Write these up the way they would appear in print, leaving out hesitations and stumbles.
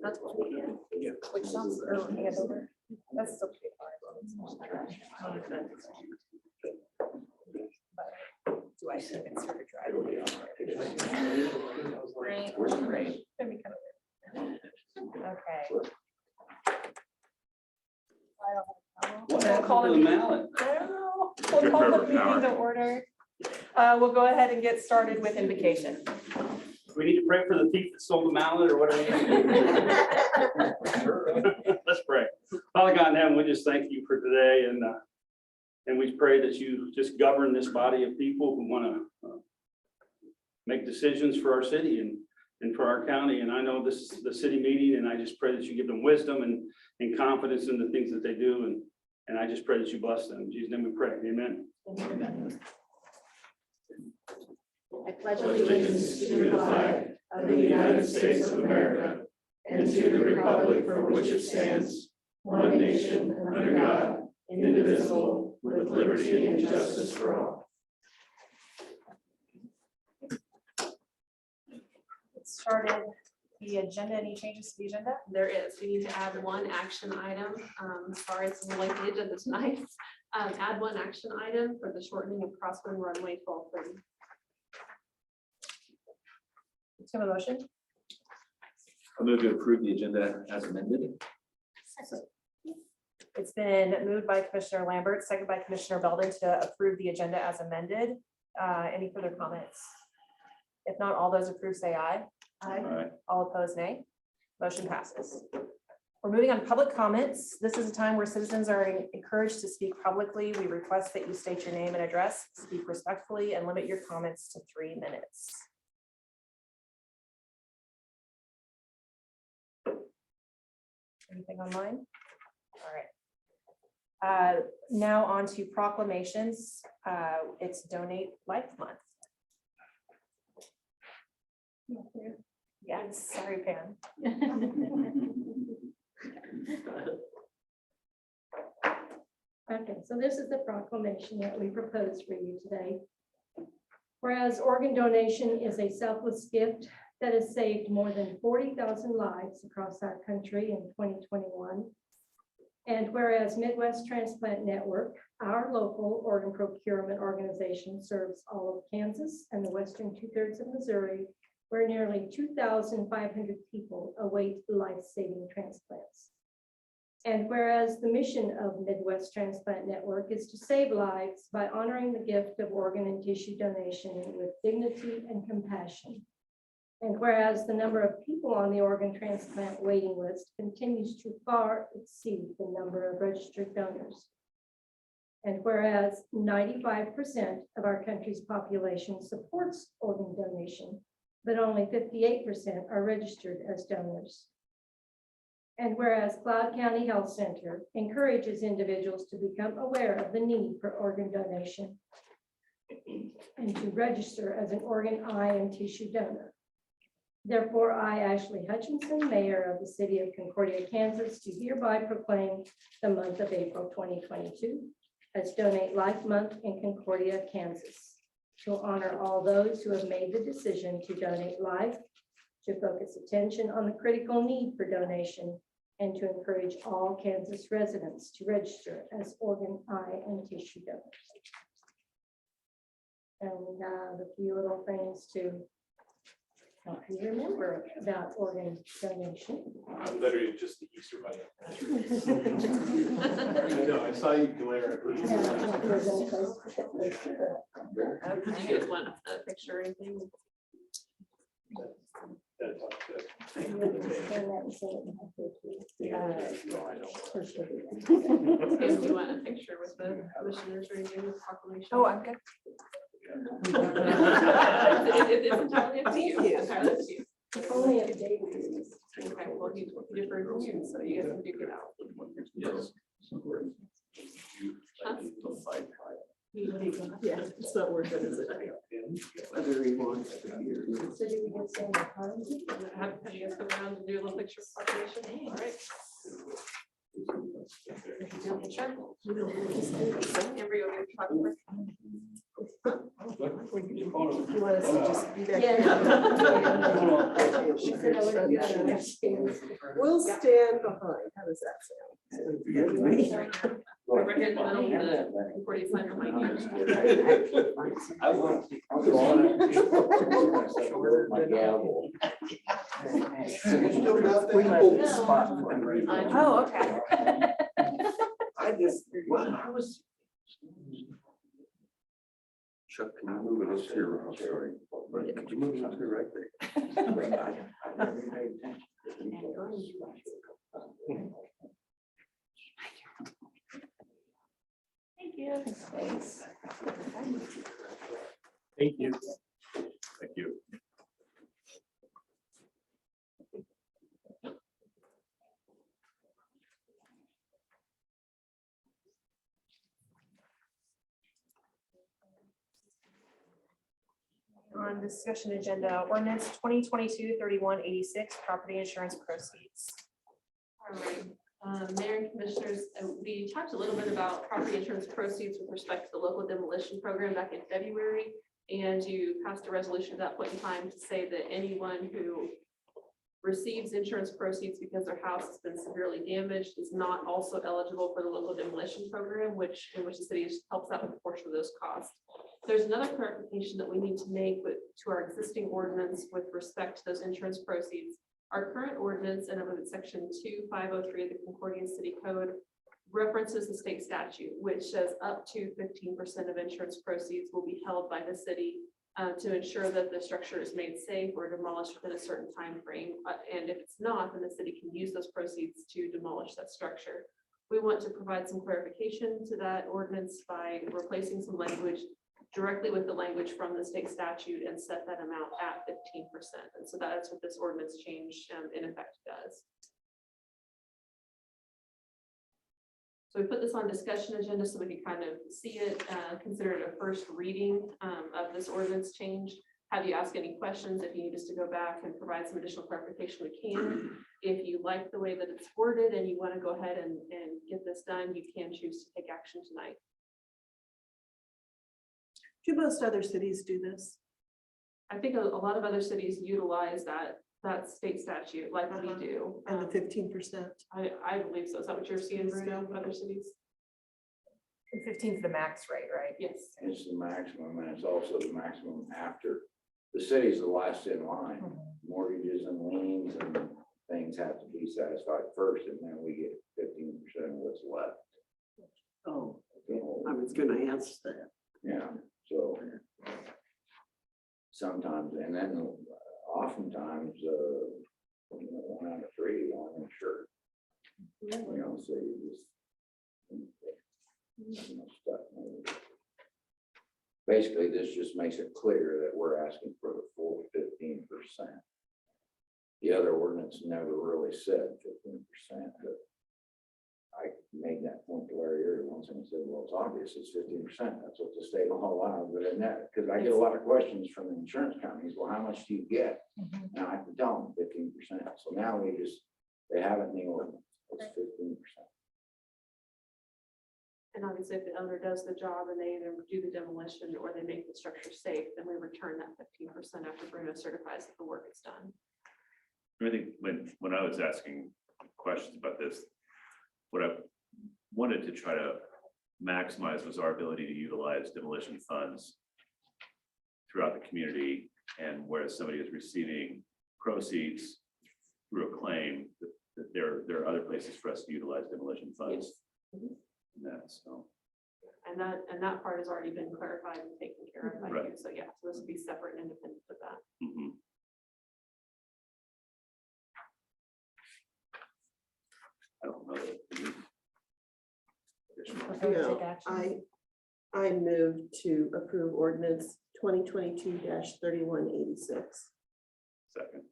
That's what we did. Which sounds hand over. That's still pretty far. Do I should insert a driveway? Right. That'd be kind of weird. Okay. We'll call the meeting. I don't know. We'll call the meeting to order. We'll go ahead and get started with invocation. We need to pray for the thief that stole the mallet or whatever. Let's pray. Father God in heaven, we just thank you for today, and we pray that you just govern this body of people who want to make decisions for our city and for our county. And I know this is the city meeting, and I just pray that you give them wisdom and confidence in the things that they do. And I just pray that you bless them. In Jesus' name we pray. Amen. I pledge allegiance to the flag of the United States of America and to the republic for which it stands, one nation under God, indivisible, with liberty and justice for all. It started the agenda. Any changes to the agenda? There is. We need to add one action item. Sorry, it's a little late. The agenda tonight. Add one action item for the shortening of crosswind runway 1230. Let's have a motion. I'll move to approve the agenda as amended. It's been moved by Commissioner Lambert, second by Commissioner Belden to approve the agenda as amended. Any further comments? If not, all those approved say aye. Aye. All opposed, nay. Motion passes. We're moving on to public comments. This is a time where citizens are encouraged to speak publicly. We request that you state your name and address, speak respectfully, and limit your comments to 3 minutes. Anything online? All right. Now on to proclamations. It's Donate Life Month. Yes, sorry, Pam. Okay, so this is the proclamation that we propose for you today. Whereas organ donation is a selfless gift that has saved more than 40,000 lives across our country in 2021. And whereas Midwest Transplant Network, our local organ procurement organization, serves all of Kansas and the western 2/3 of Missouri, where nearly 2,500 people await life-saving transplants. And whereas the mission of Midwest Transplant Network is to save lives by honoring the gift of organ and tissue donation with dignity and compassion. And whereas the number of people on the organ transplant waiting list continues to far exceed the number of registered donors. And whereas 95% of our country's population supports organ donation, but only 58% are registered as donors. And whereas Cloud County Health Center encourages individuals to become aware of the need for organ donation and to register as an organ, eye, and tissue donor. Therefore, I, Ashley Hutchinson, Mayor of the City of Concordia, Kansas, do hereby proclaim the month of April 2022 as Donate Life Month in Concordia, Kansas, to honor all those who have made the decision to donate life, to focus attention on the critical need for donation, and to encourage all Kansas residents to register as organ, eye, and tissue donors. And we have a few little things to help you remember about organ donation. Literally just the Easter bunny. I know, I saw you glare. Do you guys want a picture or anything? Do you want a picture with the commissioners reading the proclamation? Oh, I'm good. It's entirely up to you. Entirely up to you. Only a day. Okay, well, you differ from you, so you guys can duke it out. Yes. Huh? Yeah, it's not worth it, is it? Whether he wants to hear. So do we get some time? Have you guys come around and do a little picture proclamation? All right. Sure. Amber, you want me to talk with? You want us to just be back? She said I would have stand. We'll stand behind. How does that sound? We're right here in the middle of the Concordia sign behind My gavel. Still got the old spot for me. Oh, okay. I just, I was. Chuck, can you move it up here? I'm sorry. Could you move it up here right there? Thank you. Thanks. Thank you. Thank you. On discussion agenda, ordinance 2022-3186, property insurance proceeds. All right, Mayor and Commissioners, we talked a little bit about property insurance proceeds with respect to the local demolition program back in February. And you passed a resolution at that point in time to say that anyone who receives insurance proceeds because their house has been severely damaged is not also eligible for the local demolition program, in which the city helps out with a portion of those costs. There's another clarification that we need to make to our existing ordinance with respect to those insurance proceeds. Our current ordinance, and I believe it's section 2503 of the Concordia City Code, references the state statute, which says up to 15% of insurance proceeds will be held by the city to ensure that the structure is made safe or demolished within a certain time frame. And if it's not, then the city can use those proceeds to demolish that structure. We want to provide some clarification to that ordinance by replacing some language directly with the language from the state statute and set that amount at 15%. And so that's what this ordinance change in effect does. So we put this on discussion agenda so we can kind of see it, consider it a first reading of this ordinance change. Have you ask any questions? If you need us to go back and provide some additional clarification, we can. If you like the way that it's worded and you want to go ahead and get this done, you can choose to take action tonight. do most other cities do this? I think a lot of other cities utilize that state statute like we do. And the 15%? I believe so. Is that what you're seeing, Bruno, in other cities? 15 is the max rate, right? Yes. It's the maximum, and it's also the maximum after. The city's the last in line. Mortgages and liens and things have to be satisfied first, and then we get 15% of what's left. Oh, So, I was gonna ask that. yeah, so sometimes, and then oftentimes, 1 out of 3 aren't insured. You know, so you just. Stuff. Basically, this just makes it clear that we're asking for the full 15%. The other ordinance never really said 15%, but I made that point to Larry Erie once and he said, well, it's obvious, it's 15%. That's what the state law allows, but in that, because I get a lot of questions from the insurance companies, well, how much do you get? And I have to tell them 15%. So now they have it in the ordinance, it's 15%. And obviously, if the owner does the job and they either do the demolition or they make the structure safe, then we return that 15% after Bruno certifies that the work is done. I think when I was asking questions about this, what I wanted to try to maximize was our ability to utilize demolition funds throughout the community. And whereas somebody is receiving proceeds through a claim, that there are other places for us to utilize demolition funds. Yes. in that, so. And that part has already been clarified and taken care of by you. Right. So yeah, so this would be separate and independent of that. Mhm. I don't know. Prefer to take No, action? I move to approve ordinance 2022-3186. Second.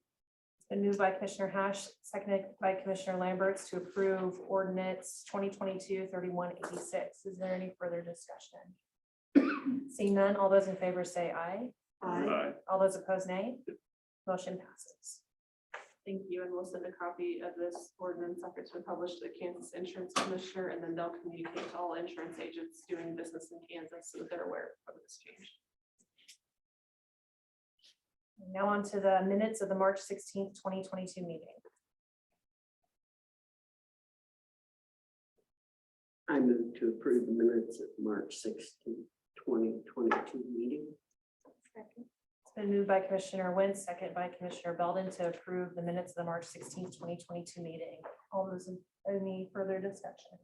It's been moved by Commissioner Hash, seconded by Commissioner Lamberts to approve ordinance 2022-3186. Is there any further discussion? Seeing none, all those in favor say aye. Aye. Aye. All those opposed, nay. Motion passes. Thank you, and we'll send a copy of this ordinance after it's been published to the Kansas Insurance Commissioner, and then they'll communicate to all insurance agents doing business in Kansas so that they're aware of this change. Now on to the minutes of the March 16th, 2022 meeting. I move to approve the minutes of March 16, 2022 meeting. It's been moved by Commissioner Wentz, second by Commissioner Belden to approve the minutes of the March 16th, 2022 meeting. All those, any further discussion?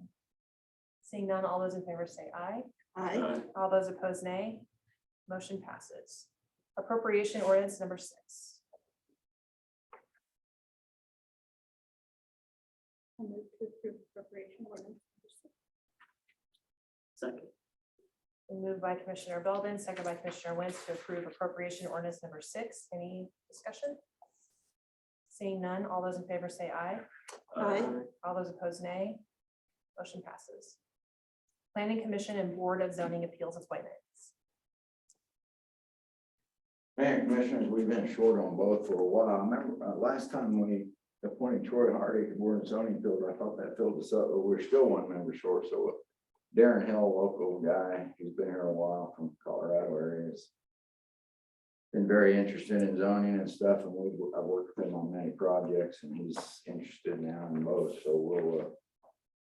Seeing none, all those in favor say aye. Aye. All those opposed, nay. Motion passes. Appropriation ordinance number 6. I move to approve appropriation ordinance. Second. Been moved by Commissioner Belden, second by Commissioner Wentz to approve appropriation ordinance number 6. Any discussion? Seeing none, all those in favor say aye. All those opposed, nay. Motion passes. Planning Commission and Board of Zoning Appeals appointments. Man, Commissioners, we've been short on both for a while. I remember last time we appointed Troy Hardy to Board of Zoning Appeals, I thought that filled us up, but we're still one member short. So Darren Hill, local guy, he's been here a while from Colorado area, has been very interested in zoning and stuff, and I've worked with him on many projects, and he's interested now in both. So we'll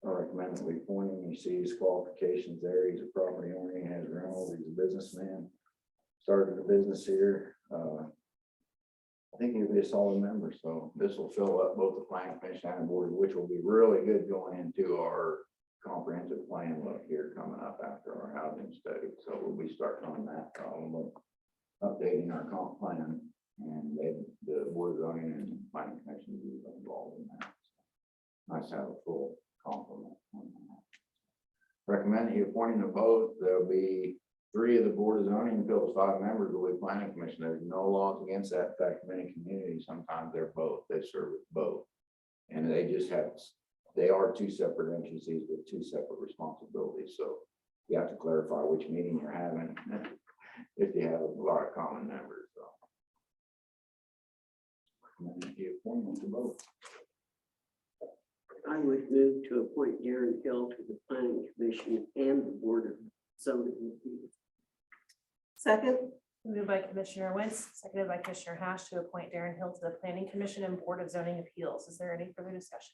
I recommend that we appoint him. You see his qualifications there. He's a property owner, he has rentals, he's a businessman. Started a business here. I think he'll be a solid member, so this will fill up both the planning commission and board, which will be really good going into our comprehensive plan look here coming up after our housing study. So we'll be starting on that problem, updating our comp plan, and the board of zoning and planning commission will be involved in that. Nice to have a full complement on that. Recommend you appointing the both. There'll be 3 of the board of zoning appeals, 5 members will be planning commission. There's no laws against that. In fact, many communities, sometimes they're both, they serve with both. And they are 2 separate entities with 2 separate responsibilities. So you have to clarify which meeting you're having if you have a lot of common members. So recommend you appoint to both. I would move to appoint Darren Hill to the planning commission and the board of zoning appeals. Second. Moved by Commissioner Wentz, seconded by Commissioner Hash to appoint Darren Hill to the Planning Commission and Board of Zoning Appeals. Is there any further discussion?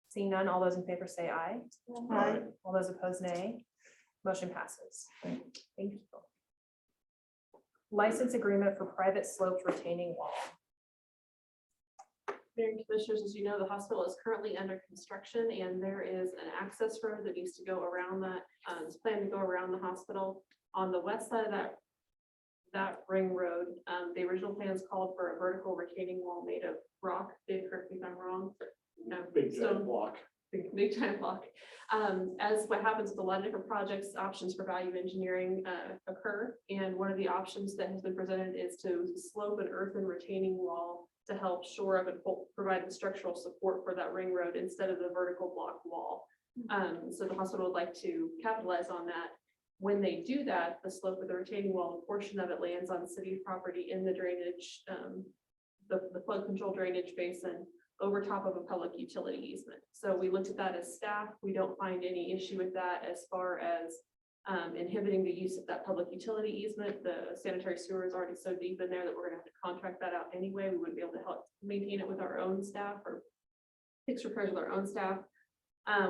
Seeing none, all those in favor say aye. Aye. All those opposed, nay. Motion passes. Thank you. License agreement for private sloped retaining wall. Mayor and Commissioners, as you know, the hospital is currently under construction, and there is an access road that needs to go around that. It's planned to go around the hospital. On the west side of that ring road, the original plans called for a vertical retaining wall made of rock. Dave, correct me if I'm wrong. No, Big stone giant block. big time block. As what happens with a lot of different projects, options for value engineering occur. And one of the options that has been presented is to slope an earthen retaining wall to help shore up and provide the structural support for that ring road instead of the vertical block wall. So the hospital would like to capitalize on that. When they do that, the slope of the retaining wall, a portion of it lands on city property in the drainage, the flood control drainage basin over top of a public utility easement. So we looked at that as staff. We don't find any issue with that as far as inhibiting the use of that public utility easement. The sanitary sewer is already so deep in there that we're gonna have to contract that out anyway. We wouldn't be able to help maintain it with our own staff or fix repairs with our own staff.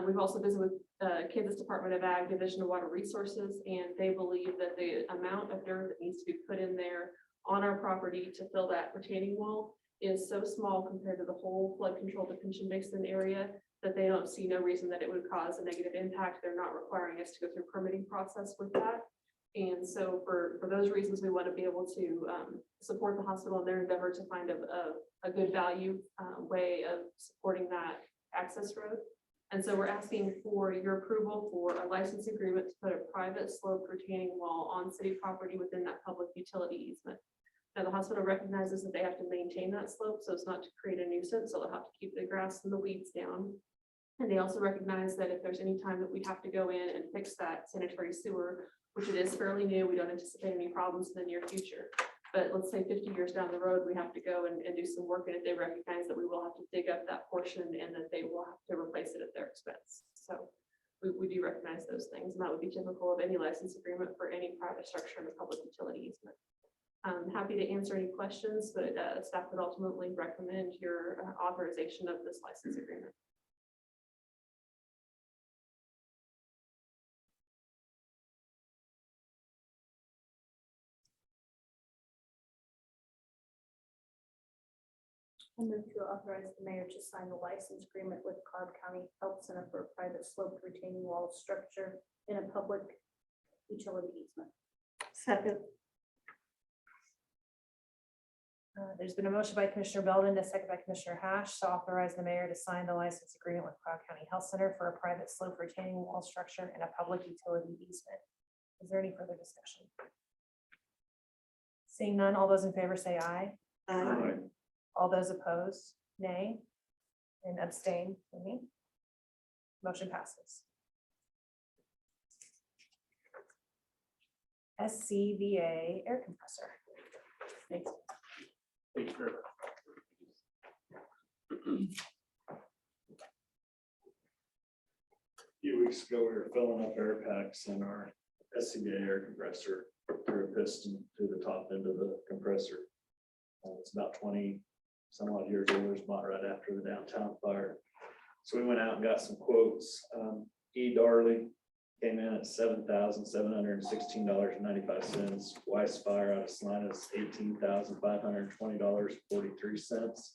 We've also visited with Kansas Department of Ag Division of Water Resources, and they believe that the amount of dirt that needs to be put in there on our property to fill that retaining wall is so small compared to the whole flood control detention basin area that they don't see no reason that it would cause a negative impact. They're not requiring us to go through permitting process with that. And so for those reasons, we want to be able to support the hospital in their endeavor to find a good value way of supporting that access road. And so we're asking for your approval for a license agreement to put a private slope retaining wall on city property within that public utility easement. Now, the hospital recognizes that they have to maintain that slope, so it's not to create a nuisance, so they'll have to keep the grass and the weeds down. And they also recognize that if there's any time that we have to go in and fix that sanitary sewer, which it is fairly new, we don't anticipate any problems in the near future. But let's say 50 years down the road, we have to go and do some work, and if they recognize that we will have to dig up that portion and that they will have to replace it at their expense. So we do recognize those things, and that would be typical of any license agreement for any private structure in a public utility easement. I'm happy to answer any questions, but staff would ultimately recommend your authorization of this license agreement. I move to authorize the mayor to sign the license agreement with Cobb County Health Center for a private sloped retaining wall structure in a public utility easement. Second. There's been a motion by Commissioner Belvin, a second by Commissioner Hash, to authorize the mayor to sign the license agreement with Cobb County Health Center for a private slope retaining wall structure in a public utility easement. Is there any further discussion? Seeing none, all those in favor say aye. Aye. All those opposed, nay, and abstain for me. Motion passes. SCBA air compressor. Thanks. Thank you very much. A few weeks ago, we were filling up air packs in our SCBA air compressor through a piston to the top end of the compressor. It's about 20 some odd years old. It was bought right after the downtown fire. So we went out and got some quotes. E. Darley came in at $7,716.95. Weiss Fire out of Salinas, $18,520.43.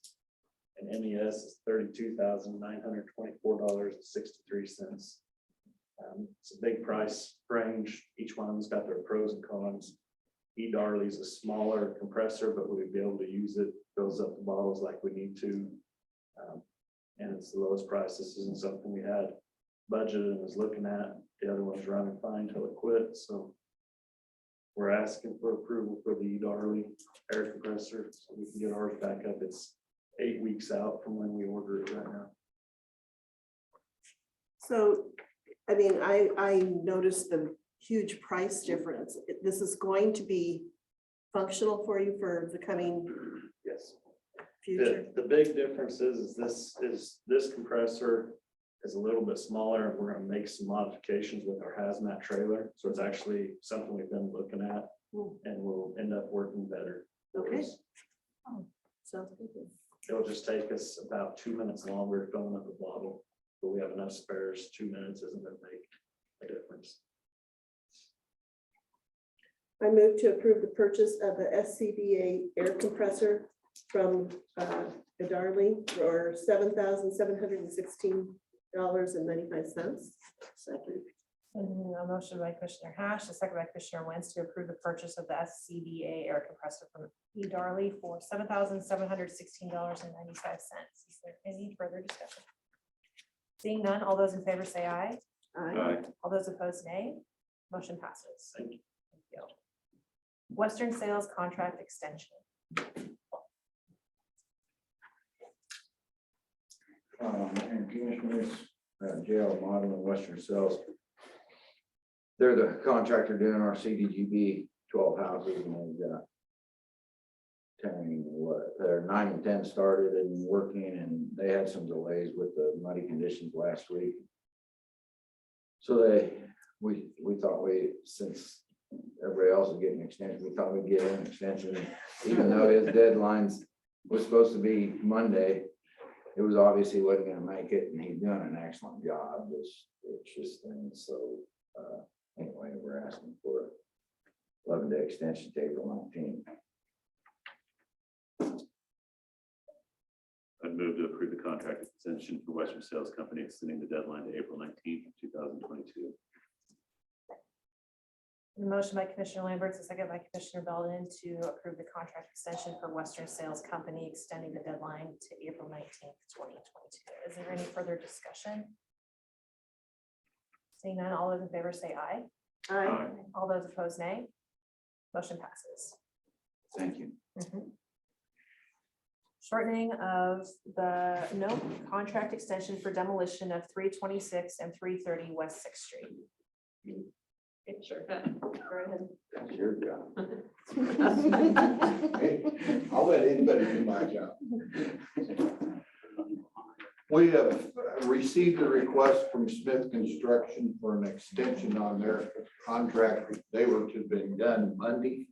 And MES is $32,924.63. It's a big price range. Each one of them's got their pros and cons. E. Darley's a smaller compressor, but we'd be able to use it, fills up the bottles like we need to. And it's the lowest price. This isn't something we had budgeted and was looking at. The other one's running fine till it quit, so we're asking for approval for the E. Darley air compressor, so we can get ours back up. It's 8 weeks out from when we order it right now. So, I mean, I noticed the huge price difference. This is going to be functional for you for the coming Yes. future. The big difference is this compressor is a little bit smaller. We're gonna make some modifications with our hazmat trailer. So it's actually something we've been looking at and will end up working better. Okay. Sounds good. It'll just take us about 2 minutes longer filling up a bottle, but we have enough spares. 2 minutes isn't gonna make a difference. I move to approve the purchase of the SCBA air compressor from Darley for $7,716.95. Second. And a motion by Commissioner Hash, a second by Commissioner Wentz to approve the purchase of the SCBA air compressor from E. Darley for $7,716.95. Is there any further discussion? Seeing none, all those in favor say aye. Aye. All those opposed, nay. Motion passes. Thank you. Thank you. Western Sales Contract Extension. And Commissioners, jail model and Western Sales. They're the contractor doing our CDGB 12 houses, and they've got 10, they're 9 and 10 started and working, and they had some delays with the muddy conditions last week. So we thought since everybody else is getting an extension, we thought we'd get an extension, even though his deadlines was supposed to be Monday. It was obvious he wasn't gonna make it, and he's doing an excellent job. It's just things. So anyway, we're asking for a 11-day extension to April 19th. I'd move to approve the contract extension for Western Sales Company, extending the deadline to April 19th, 2022. The motion by Commissioner Lambert, a second by Commissioner Belden to approve the contract extension for Western Sales Company, extending the deadline to April 19th, 2022. Is there any further discussion? Seeing none, all those in favor say aye. Aye. All those opposed, nay. Motion passes. Thank you. Shortening of the contract extension for demolition of 326 and 330 West 6th Street. Sure. Go ahead. That's your job. I'll let anybody do my job. We have received a request from Smith Construction for an extension on their contract. They were to have been done Monday.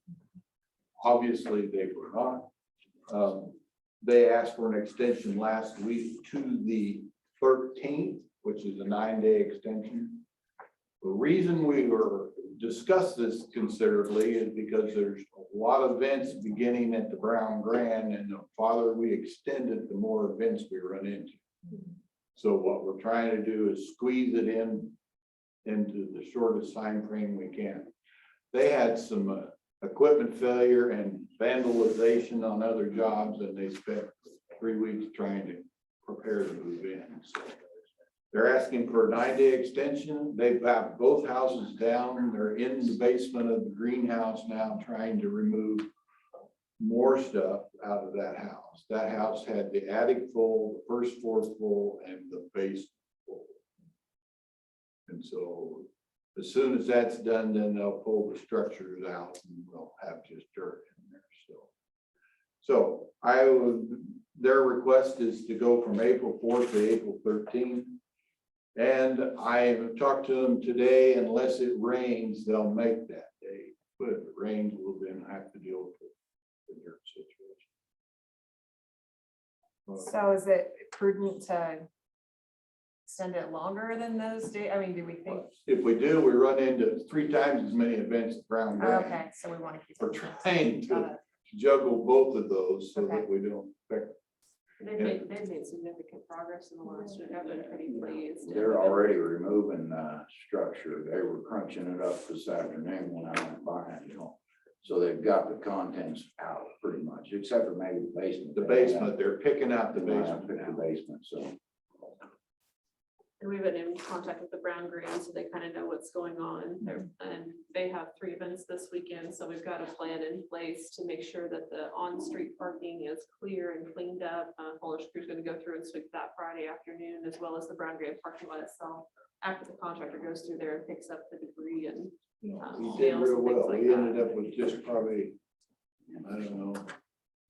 Obviously, they were not. They asked for an extension last week to the 13th, which is a 9-day extension. The reason we were discussed this considerably is because there's a lot of events beginning at the Brown Grand, and the farther we extend it, the more events we run into. So what we're trying to do is squeeze it into the shortest time frame we can. They had some equipment failure and vandalization on other jobs, and they spent 3 weeks trying to prepare to move in. So they're asking for a 9-day extension. They've got both houses down. They're in the basement of the greenhouse now, trying to remove more stuff out of that house. That house had the attic full, the first floor full, and the basement full. And so as soon as that's done, then they'll pull the structures out and we'll have just dirt in there still. So their request is to go from April 4th to April 13th. And I talked to them today, unless it rains, they'll make that day. But if it rains, we'll then have to deal with the dirt situation. So is it prudent to extend it longer than those days? I mean, do we think? If we do, we run into 3 times as many events at Brown Grand. Okay, so we want to keep. We're trying Got to it. juggle both of those so Okay. that we don't affect. They've made significant progress in the last week. I've been pretty pleased. They're already removing structure. They were crunching it up this afternoon when I went by, you know. So they've got the contents out pretty much, except for maybe the basement. The basement, they're picking out the They might basement have picked now. the basement, so. And we've been in contact with the Brown Grand, so they kind of know what's going on. And they have 3 events this weekend, so we've got a plan in place to make sure that the on-street parking is clear and cleaned up. Polish crew's gonna go through and sweep that Friday afternoon, as well as the Brown Grand parking lot itself. After the contractor goes through there and picks up the debris and You know, nails we and did things real well. like We ended that. up with just probably, I don't know,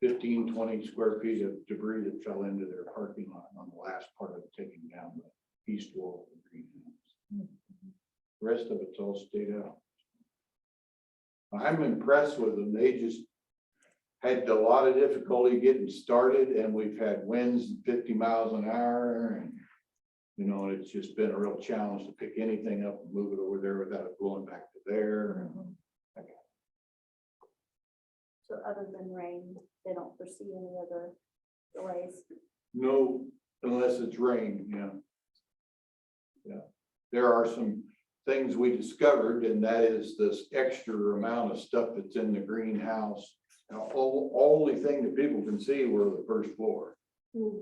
15, 20 square feet of debris that fell into their parking lot on the last part of taking down the east wall of the greenhouse. The rest of it's all stayed out. I'm impressed with them. They just had a lot of difficulty getting started, and we've had winds 50 miles an hour, and you know, it's just been a real challenge to pick anything up and move it over there without it blowing back to there. So other than rain, they don't foresee any other delays. No, unless it's rain, yeah. Yeah, there are some things we discovered, and that is this extra amount of stuff that's in the greenhouse. Now, only thing that people can see were the first floor.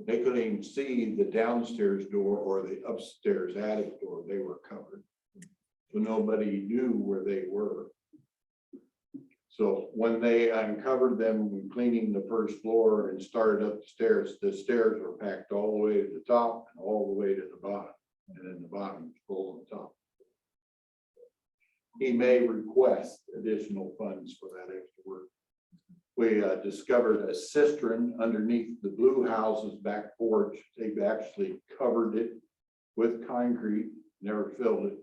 They couldn't even see the downstairs door or the upstairs attic door. They were covered. So nobody knew where they were. So when they uncovered them, when cleaning the first floor and started up the stairs were packed all the way to the top and all the way to the bottom. And then the bottom was full on top. He may request additional funds for that extra work. We discovered a cistern underneath the blue house's back porch. They've actually covered it with concrete, never filled it.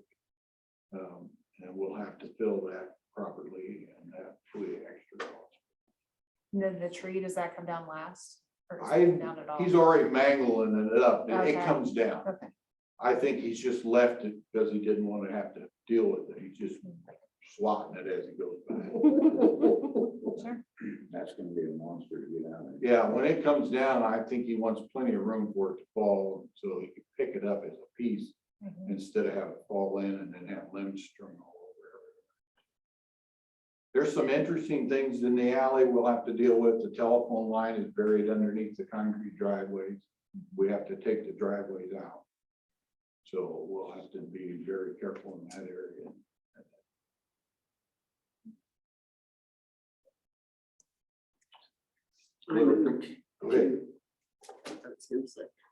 And we'll have to fill that properly, and that's really extra cost. And then the tree, does that come down last? Or does it come down at all? He's already mangling it up. It Okay. comes down. Okay. I think he's just left it because he didn't want to have to deal with it. He's just swatting it as he goes by. Sure. That's gonna be a monster to get out of. Yeah, when it comes down, I think he wants plenty of room for it to fall, so he can pick it up as a piece Mhm. instead of have it fall in and then have limbs strung all over it. There's some interesting things in the alley we'll have to deal with. The telephone line is buried underneath the concrete driveways. We have to take the driveways out. So we'll have to be very careful in that area. Go ahead.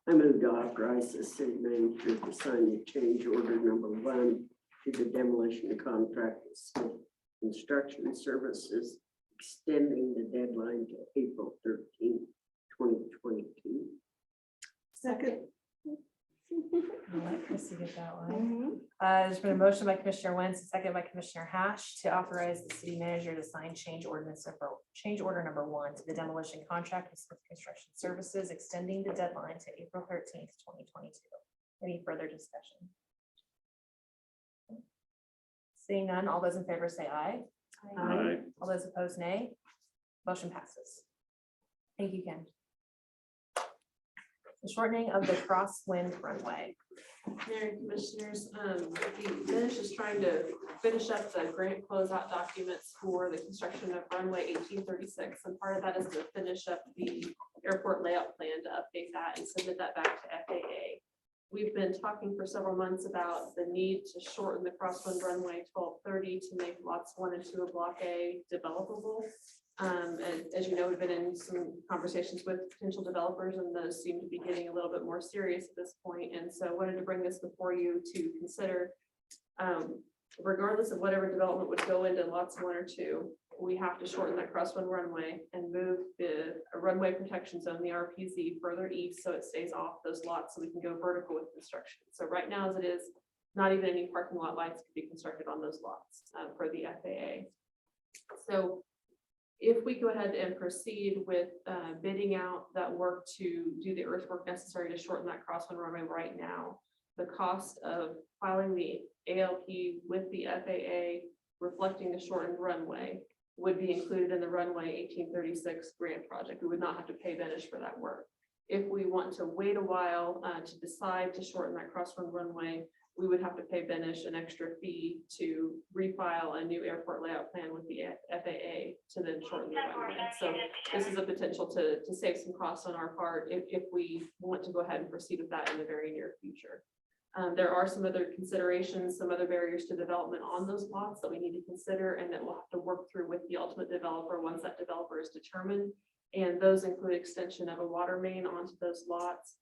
I move to authorize the city manager to sign the change order number 1 to the demolition contract with Smith Construction Services deadline to April 13th, 2022. Second. I'll let Chrissy get that one. There's been a motion by Commissioner Wentz, a second by Commissioner Hash to authorize the city manager to sign change order number 1 to the demolition contract with Smith Construction Services, extending the deadline to April 13th, 2022. Any further discussion? Seeing none, all those in favor say aye. Aye. All those opposed, nay. Motion passes. Thank you, Ken. The shortening of the crosswind runway. Mayor and Commissioners, the finish is trying to finish up the grant closeout documents for the construction of runway 1836. And part of that is to finish up the airport layout plan to update that and submit that back to FAA. We've been talking for several months about the need to shorten the crosswind runway 1230 to make lots 1 and 2 of Block A developable. And as you know, we've been in some conversations with potential developers, and those seem to be getting a little bit more serious at this point. And so I wanted to bring this before you to consider, regardless of whatever development would go into lots 1 or 2, we have to shorten that crosswind runway and move the runway protection zone, the RPZ, further east so it stays off those lots so we can go vertical with construction. So right now, as it is, not even any parking lot lights could be constructed on those lots for the FAA. So if we go ahead and proceed with bidding out that work to do the earthwork necessary to shorten that crosswind runway right now, the cost of filing the ALP with the FAA reflecting the shortened runway would be included in the runway 1836 grant project. We would not have to pay Venice for that work. If we want to wait a while to decide to shorten that crosswind runway, we would have to pay Venice an extra fee to refile a new airport layout plan with the FAA to then shorten the runway. So this is a potential to save some costs on our part if we want to go ahead and proceed with that in the very near future. There are some other considerations, some other barriers to development on those lots that we need to consider and that we'll have to work through with the ultimate developer once that developer is determined. And those include extension of a water main onto those lots,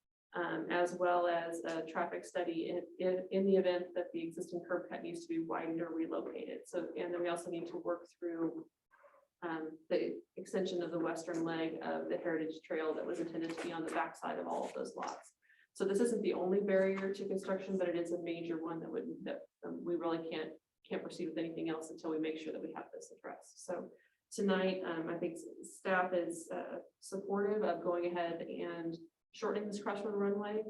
as well as a traffic study in the event that the existing curb cut needs to be widened or relocated. So, and then we also need to work through the extension of the western leg of the Heritage Trail that was intended to be on the backside of all of those lots. So this isn't the only barrier to construction, but it is a major one that we really can't proceed with anything else until we make sure that we have this addressed. So tonight, I think staff is supportive of going ahead and shortening this crosswind runway.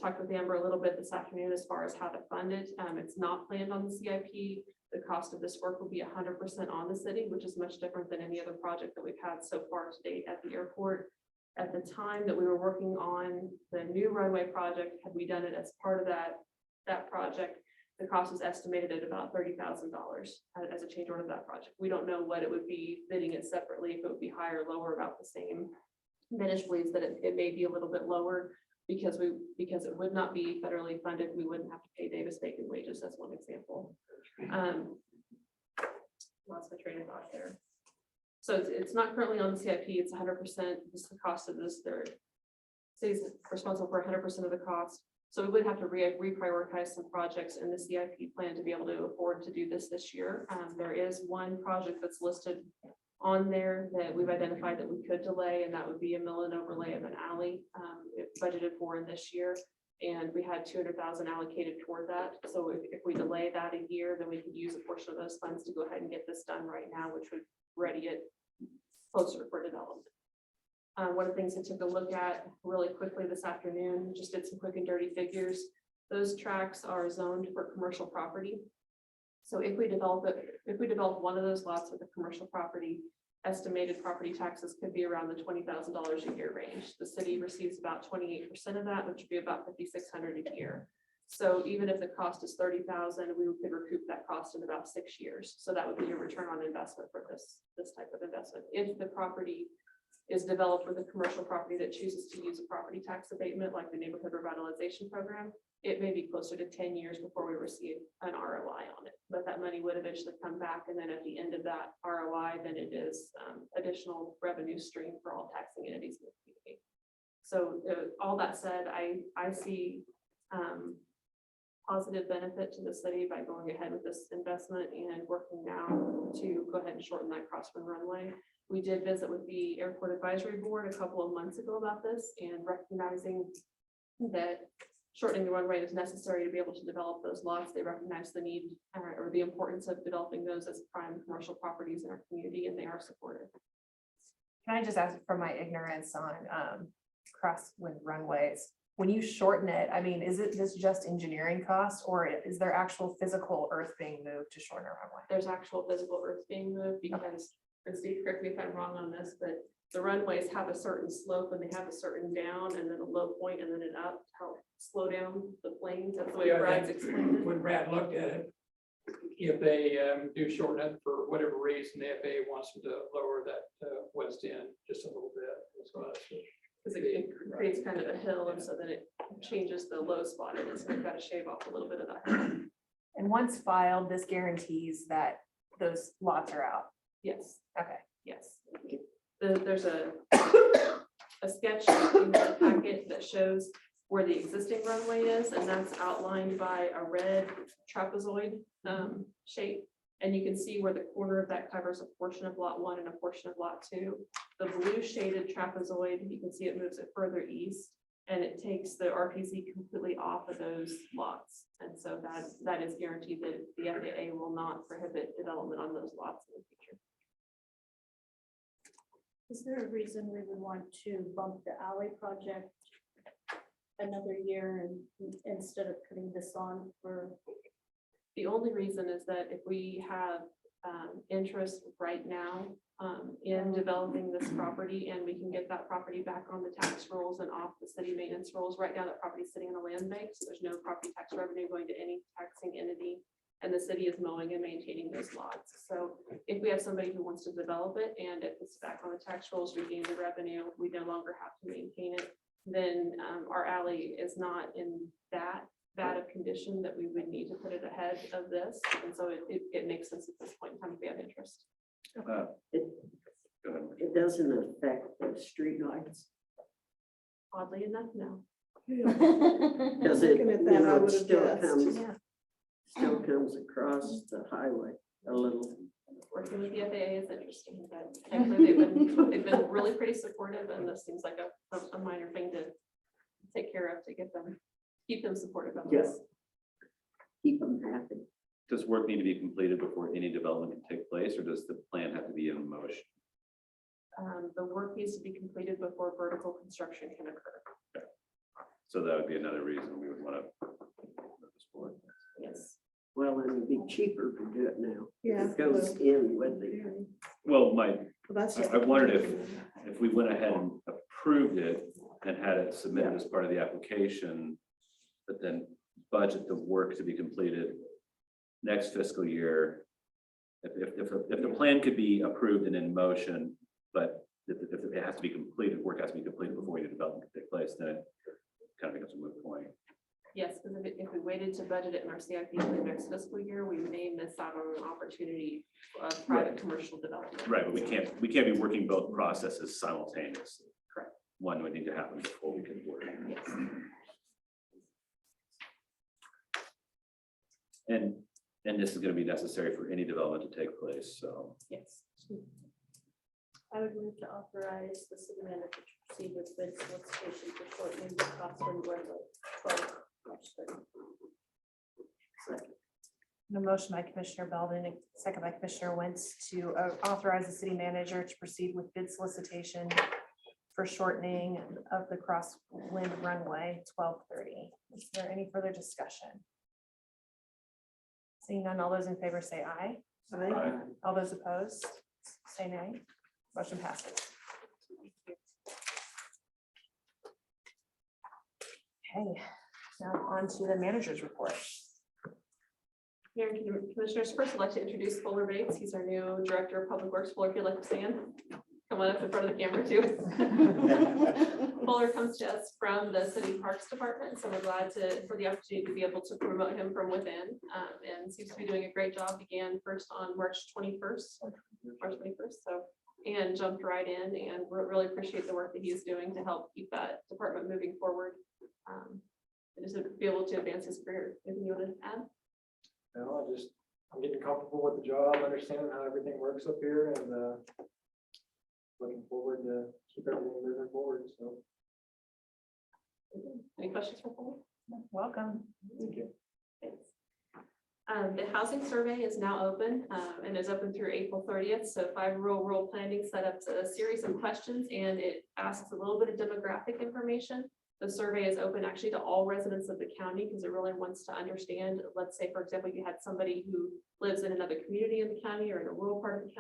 Talked with Amber a little bit this afternoon as far as how to fund it. It's not planned on the CIP. The cost of this work will be 100% on the city, which is much different than any other project that we've had so far to date at the airport. At the time that we were working on the new runway project, had we done it as part of that project, the cost was estimated at about $30,000 as a change order of that project. We don't know what it would be bidding it separately, if it would be higher or lower, about the same. Venice believes that it may be a little bit lower because it would not be federally funded. We wouldn't have to pay Davis-Bacon wages, as one example. Lost my train of thought there. So it's not currently on the CIP. It's 100%. This is the cost of this. Their city's responsible for 100% of the cost. So we would have to reprioritize some projects in the CIP plan to be able to afford to do this year. There is one project that's listed on there that we've identified that we could delay, and that would be a mill and overlay of an alley. It's budgeted for in this year, and we had 200,000 allocated toward that. So if we delay that a year, then we could use a portion of those funds to go ahead and get this done right now, which would ready it closer for development. One of the things I took a look at really quickly this afternoon, just did some quick and dirty figures. Those tracks are zoned for commercial property. So if we develop one of those lots with a commercial property, estimated property taxes could be around the $20,000 a year range. The city receives about 28% of that, which would be about $5,600 a year. So even if the cost is $30,000, we could recoup that cost in about 6 years. So that would be your return on investment for this type of investment. If the property is developed with a commercial property that chooses to use a property tax abatement like the neighborhood revitalization program, it may be closer to 10 years before we receive an ROI on it. But that money would eventually come back, and then at the end of that ROI, then it is additional revenue stream for all taxing entities in the community. So all that said, I see positive benefit to the city by going ahead with this investment and working now to go ahead and shorten that crosswind runway. We did visit with the Airport Advisory Board a couple of months ago about this and recognizing that shortening the runway is necessary to be able to develop those lots. They recognize the need or the importance of developing those as prime commercial properties in our community, and they are supportive. Can I just ask from my ignorance on crosswind runways? When you shorten it, I mean, is it this just engineering costs or is there actual physical earth being moved to shorten a runway? There's actual physical earth being moved because, and Steve, correct me if I'm wrong on this, but the runways have a certain slope and they have a certain down and then a low point and then an up to help slow down the planes. That's the way Yeah, I Brad's think explained it. when Brad looked at it, if they do shorten it for whatever reason, the FAA wants them to lower that west end just a little bit. So that's what- Because it creates kind of a hill, and so then it changes the low spot in it, so they've got to shave off a little bit of that hill. And once filed, this guarantees that those lots are out. Yes, Okay. yes. There's a sketch in the packet that shows where the existing runway is, and that's outlined by a red trapezoid shape. And you can see where the corner of that covers a portion of lot 1 and a portion of lot 2. The blue shaded trapezoid, you can see it moves it further east, and it takes the RPZ completely off of those lots. And so that is guaranteed that the FAA will not prohibit development on those lots in the future. Is there a reason we would want to bump the alley project another year and instead of putting this on for? The only reason is that if we have interest right now in developing this property and we can get that property back on the tax rolls and off the city maintenance rolls, right now that property is sitting in a land bank, so there's no property tax revenue going to any taxing entity, and the city is mowing and maintaining those lots. So if we have somebody who wants to develop it and it puts back on the tax rolls, we gain the revenue, we no longer have to maintain it, then our alley is not in that bad of condition that we would need to put it ahead of this. And so it makes sense at this point in time if we have interest. It doesn't affect the streetlights. Oddly enough, no. Does it, Looking at you that, I know, it would have still guessed. comes, Yeah. still comes across the highway a little. Working with the FAA is interesting, but thankfully they've been really pretty supportive, and this seems like a minor thing to take care of to keep them supportive of Yes. this. Keep them happy. Does work need to be completed before any development can take place, or does the plan have to be in motion? The work needs to be completed before vertical construction can occur. So that would be another reason we would want to move this forward. Yes. Well, and it'd be cheaper to do it now. Yeah. It goes in with the, Well, Well, that's just. I wondered if we went ahead and approved it and had it submitted as part of the application, but then budget the work to be completed next fiscal year. If the plan could be approved and in motion, but if it has to be completed, work has to be completed before the development can take place, then it kind of becomes a moot point. Yes, because if we waited to budget it in our CIP for the next fiscal year, we may miss out on an opportunity of private commercial development. Right, but we can't be working both processes simultaneously. Correct. One would need to happen before we can work. Yes. And this is going to be necessary for any development to take place, so. Yes. I would move to authorize the city manager to proceed with bid solicitation for shortening the crosswind runway 12/30. A motion by Commissioner Belvin, a second by Commissioner Wentz to authorize the city manager to proceed with bid solicitation for shortening of the crosswind runway 12/30. Is there any further discussion? Seeing none, all those in favor say aye. Aye. All those opposed, say nay. Motion passes. Okay, now on to the manager's report. Mayor and Commissioners, first I'd like to introduce Fuller Bates. He's our new Director of Public Works. Fuller, if you'd like to stand, come on up in front of the camera too. Fuller comes to us from the City Parks Department, so we're glad for the opportunity to be able to promote him from within, and seems to be doing a great job. Began first on March 21st, and jumped right in, and we really appreciate the work that he's doing to help keep that department moving forward. And just to be able to advance his career. Anything you want to add? No, I'm getting comfortable with the job, understanding how everything works up here, and forward to keep everything moving forward, so. Any questions for Paul? Welcome. Thank you. Thanks. The housing survey is now open and is open through April 30th. So 5 Rural Planning set up a series of questions and it asks a little bit of demographic information. The survey is open actually to all residents of the county because it really wants to understand, let's say, for example, you had somebody who lives in another community in the county or in a rural part of the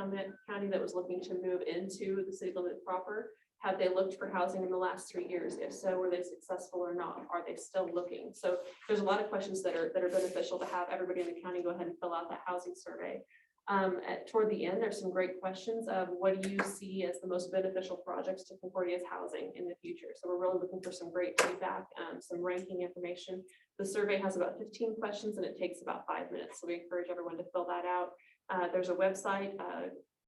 county that was looking to move into the city limit proper. Have they looked for housing in the last 3 years? If so, were they successful or not? Are they still looking? So there's a lot of questions that are beneficial to have everybody in the county go ahead and fill out that housing survey. Toward the end, there's some great questions of what do you see as the most beneficial projects to Concordia's housing in the future? So we're really looking for some great feedback, some ranking information. The survey has about 15 questions and it takes about 5 minutes. So we encourage everyone to fill that out. There's a website,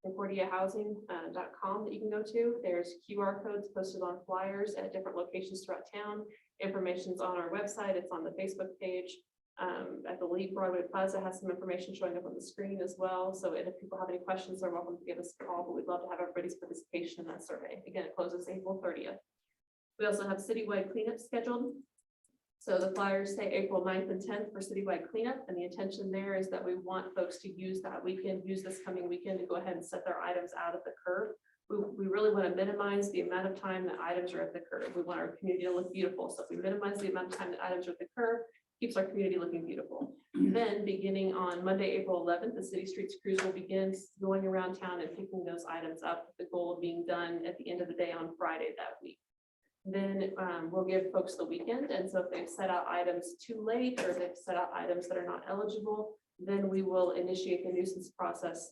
concordiahousing.com that you can go to. There's QR codes posted on flyers at different locations throughout town. Information's on our website. It's on the Facebook page. I believe Broadway Plaza has some information showing up on the screen as well. So if people have any questions, they're welcome to give us a call, but we'd love to have everybody's participation in that survey. Again, it closes April 30th. We also have citywide cleanup scheduled. So the flyers say April 9th and 10th for citywide cleanup. And the intention there is that we want folks to use that weekend, use this coming weekend to go ahead and set their items out at the curb. We really want to minimize the amount of time that items are at the curb. We want our community to look beautiful. So if we minimize the amount of time that items are at the curb, keeps our community looking beautiful. Then beginning on Monday, April 11th, the city streets crews will begin going around town and picking those items up with the goal of being done at the end of the day on Friday that week. Then we'll give folks the weekend. And so if they've set out items too late or they've set out items that are not eligible, then we will initiate the nuisance process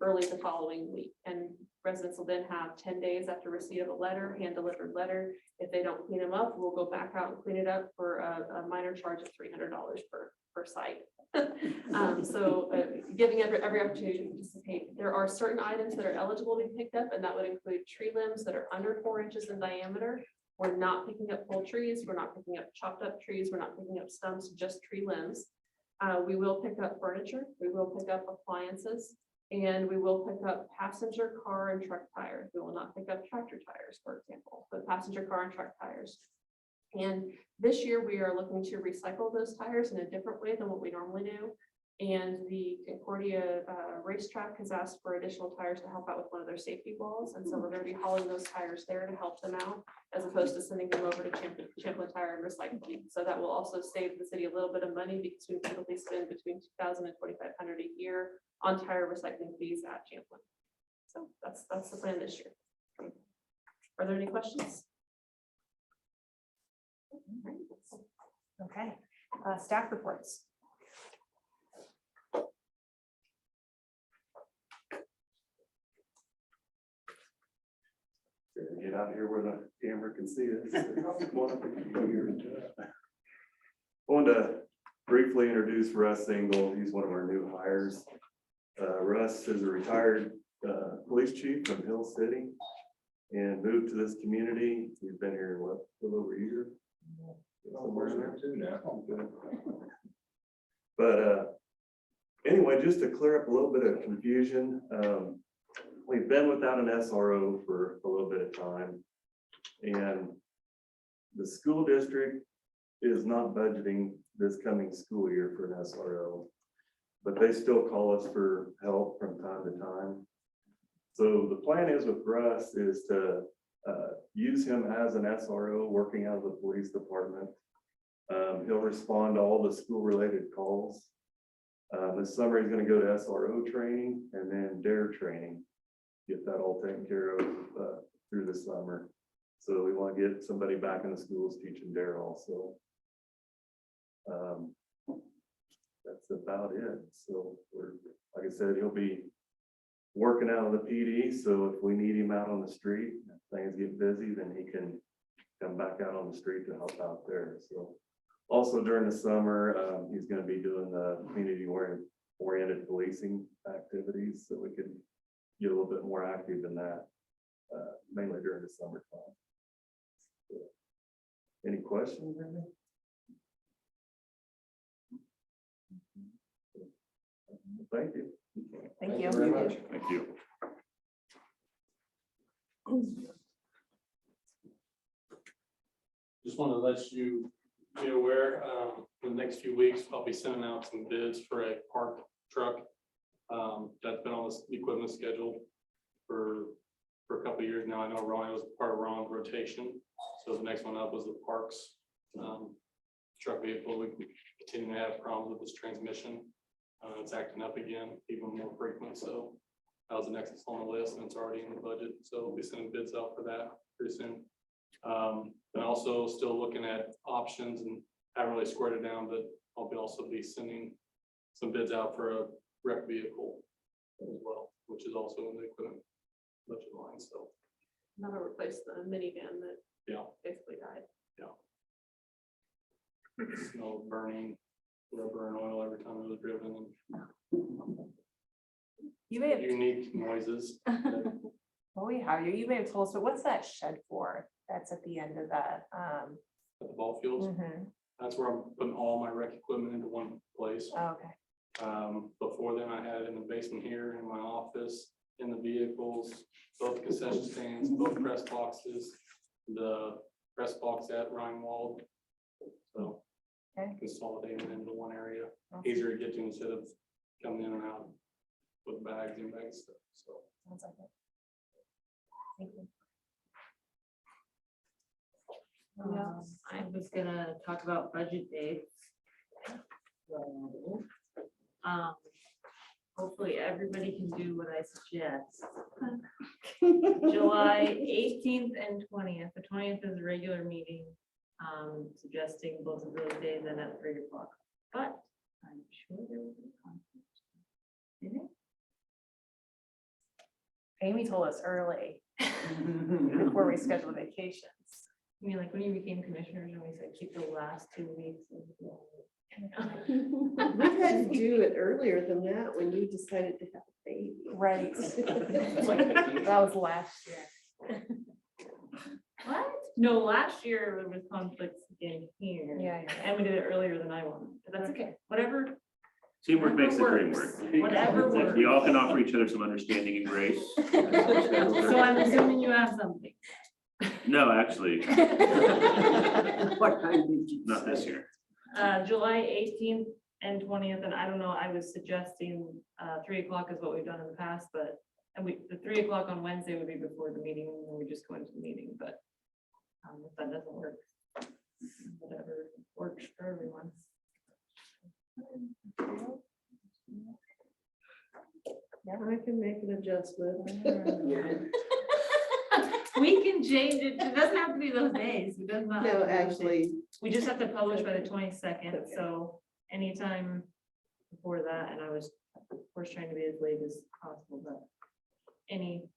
early the following week. And residents will then have 10 days after receipt of a letter, hand-delivered letter. If they don't clean them up, we'll go back out and clean it up for a minor charge of $300 per site. Giving every opportunity to participate. There are certain items that are eligible to be picked up, and that would include tree limbs that are under 4 inches in diameter. We're not picking up full trees. We're not picking up chopped up trees. We're not picking up stumps, just tree limbs. We will pick up furniture. We will pick up appliances. And we will pick up passenger car and truck tires. We will not pick up tractor tires, for example, but passenger car and truck tires. And this year we are looking to recycle those tires in a different way than what we normally do. And the Concordia racetrack has asked for additional tires to help out with one of their safety walls. And so we're going to be hauling those tires there to help them out, as opposed to sending them over to Champlin Tire and Recycling. So that will also save the city a little bit of money because we typically spend between $2,000 and $2,500 a year on tire recycling fees at Champlin. So that's the plan this year. Are there any questions? Okay, staff reports. Get out here where the camera can see us. Wanted to briefly introduce Russ Engel. He's one of our new hires. Russ is a retired police chief from Hill City and moved to this community. He's been here, what, a little over a year? Somewhere in there too now. But anyway, just to clear up a little bit of confusion, we've been without an SRO for a little bit of time. And the school district is not budgeting this coming school year for an SRO, but they still call us for help from time to time. So the plan is with Russ is to use him as an SRO working out of the police department. He'll respond to all the school related calls. This summer he's going to go to SRO training and then DARE training. Get that all taken care of through the summer. So we want to get somebody back in the schools teaching DARE also. That's about it. So we're, like I said, he'll be working out of the PD. So if we need him out on the street, if things get busy, then he can come back out on the street to help out there. So also during the summer, he's going to be doing the community oriented policing activities, so we can get a little bit more active in that, mainly during the summertime. So, any questions? Thank you. Thank you. Very much. Thank you. Just want to let you be aware, in the next few weeks, I'll be sending out some bids for a park truck. That's been on this equipment schedule for a couple of years now. I know Ronnie was part of Ron's rotation. So the next one up was the parks truck vehicle. We continue to have problems with this transmission. It's acting up again, even more frequent. So that was the next on the list, and it's already in the budget. So we'll be sending bids out for that pretty soon. And also still looking at options, and haven't really squared it down, but I'll also be sending some bids out for a rec vehicle as well, which is also in the equipment budget line. So That'll replace the minivan that yeah, basically died. snow burning rubber and oil every time it was driven, You may have, and unique noises. oh, we have you may have told us, but what's that shed for? That's at the end of that. At the ball fields. Mhm. That's where I'm putting all my rec equipment into one place. Oh, okay. Before then, I had it in the basement here, in my office, in the vehicles, both concession stands, both press boxes, the press box at Rhinewald. So Okay. consolidating into one area, Awesome. easier to get to instead of coming in and out with bags and bags stuff. So Sounds like it. Thank you. I was gonna talk about budget dates. So, hopefully everybody can do what I suggest. July 18th and 20th. The 20th is a regular meeting, suggesting both of those days and at 3 o'clock. But I'm sure there will be conflict. In it. Amy told us early before we scheduled vacations. I mean, like when you became commissioners and we said keep the last 2 weeks. We've had to do it earlier than that when you decided to have a baby. Right. That was last year. What? No, last year there was conflicts in here. Yeah. And we did it earlier than I wanted, but that's okay, whatever. Teamwork makes the dream works. work. Whatever works. We all can offer each other some understanding and grace. So I'm assuming you have something. No, actually, What kind did you not this say? year. July 18th and 20th, and I don't know, I was suggesting 3 o'clock is what we've done in the past, but the 3 o'clock on Wednesday would be before the meeting, and we just go into the meeting, but if that doesn't work, whatever works for everyone. I can make an adjustment. We can change it. It doesn't have to be those days. It does not. have No, to be those days. actually, We just have to publish by the 22nd, Okay. so anytime before that, and I was, of course, trying to be as late as possible, but any.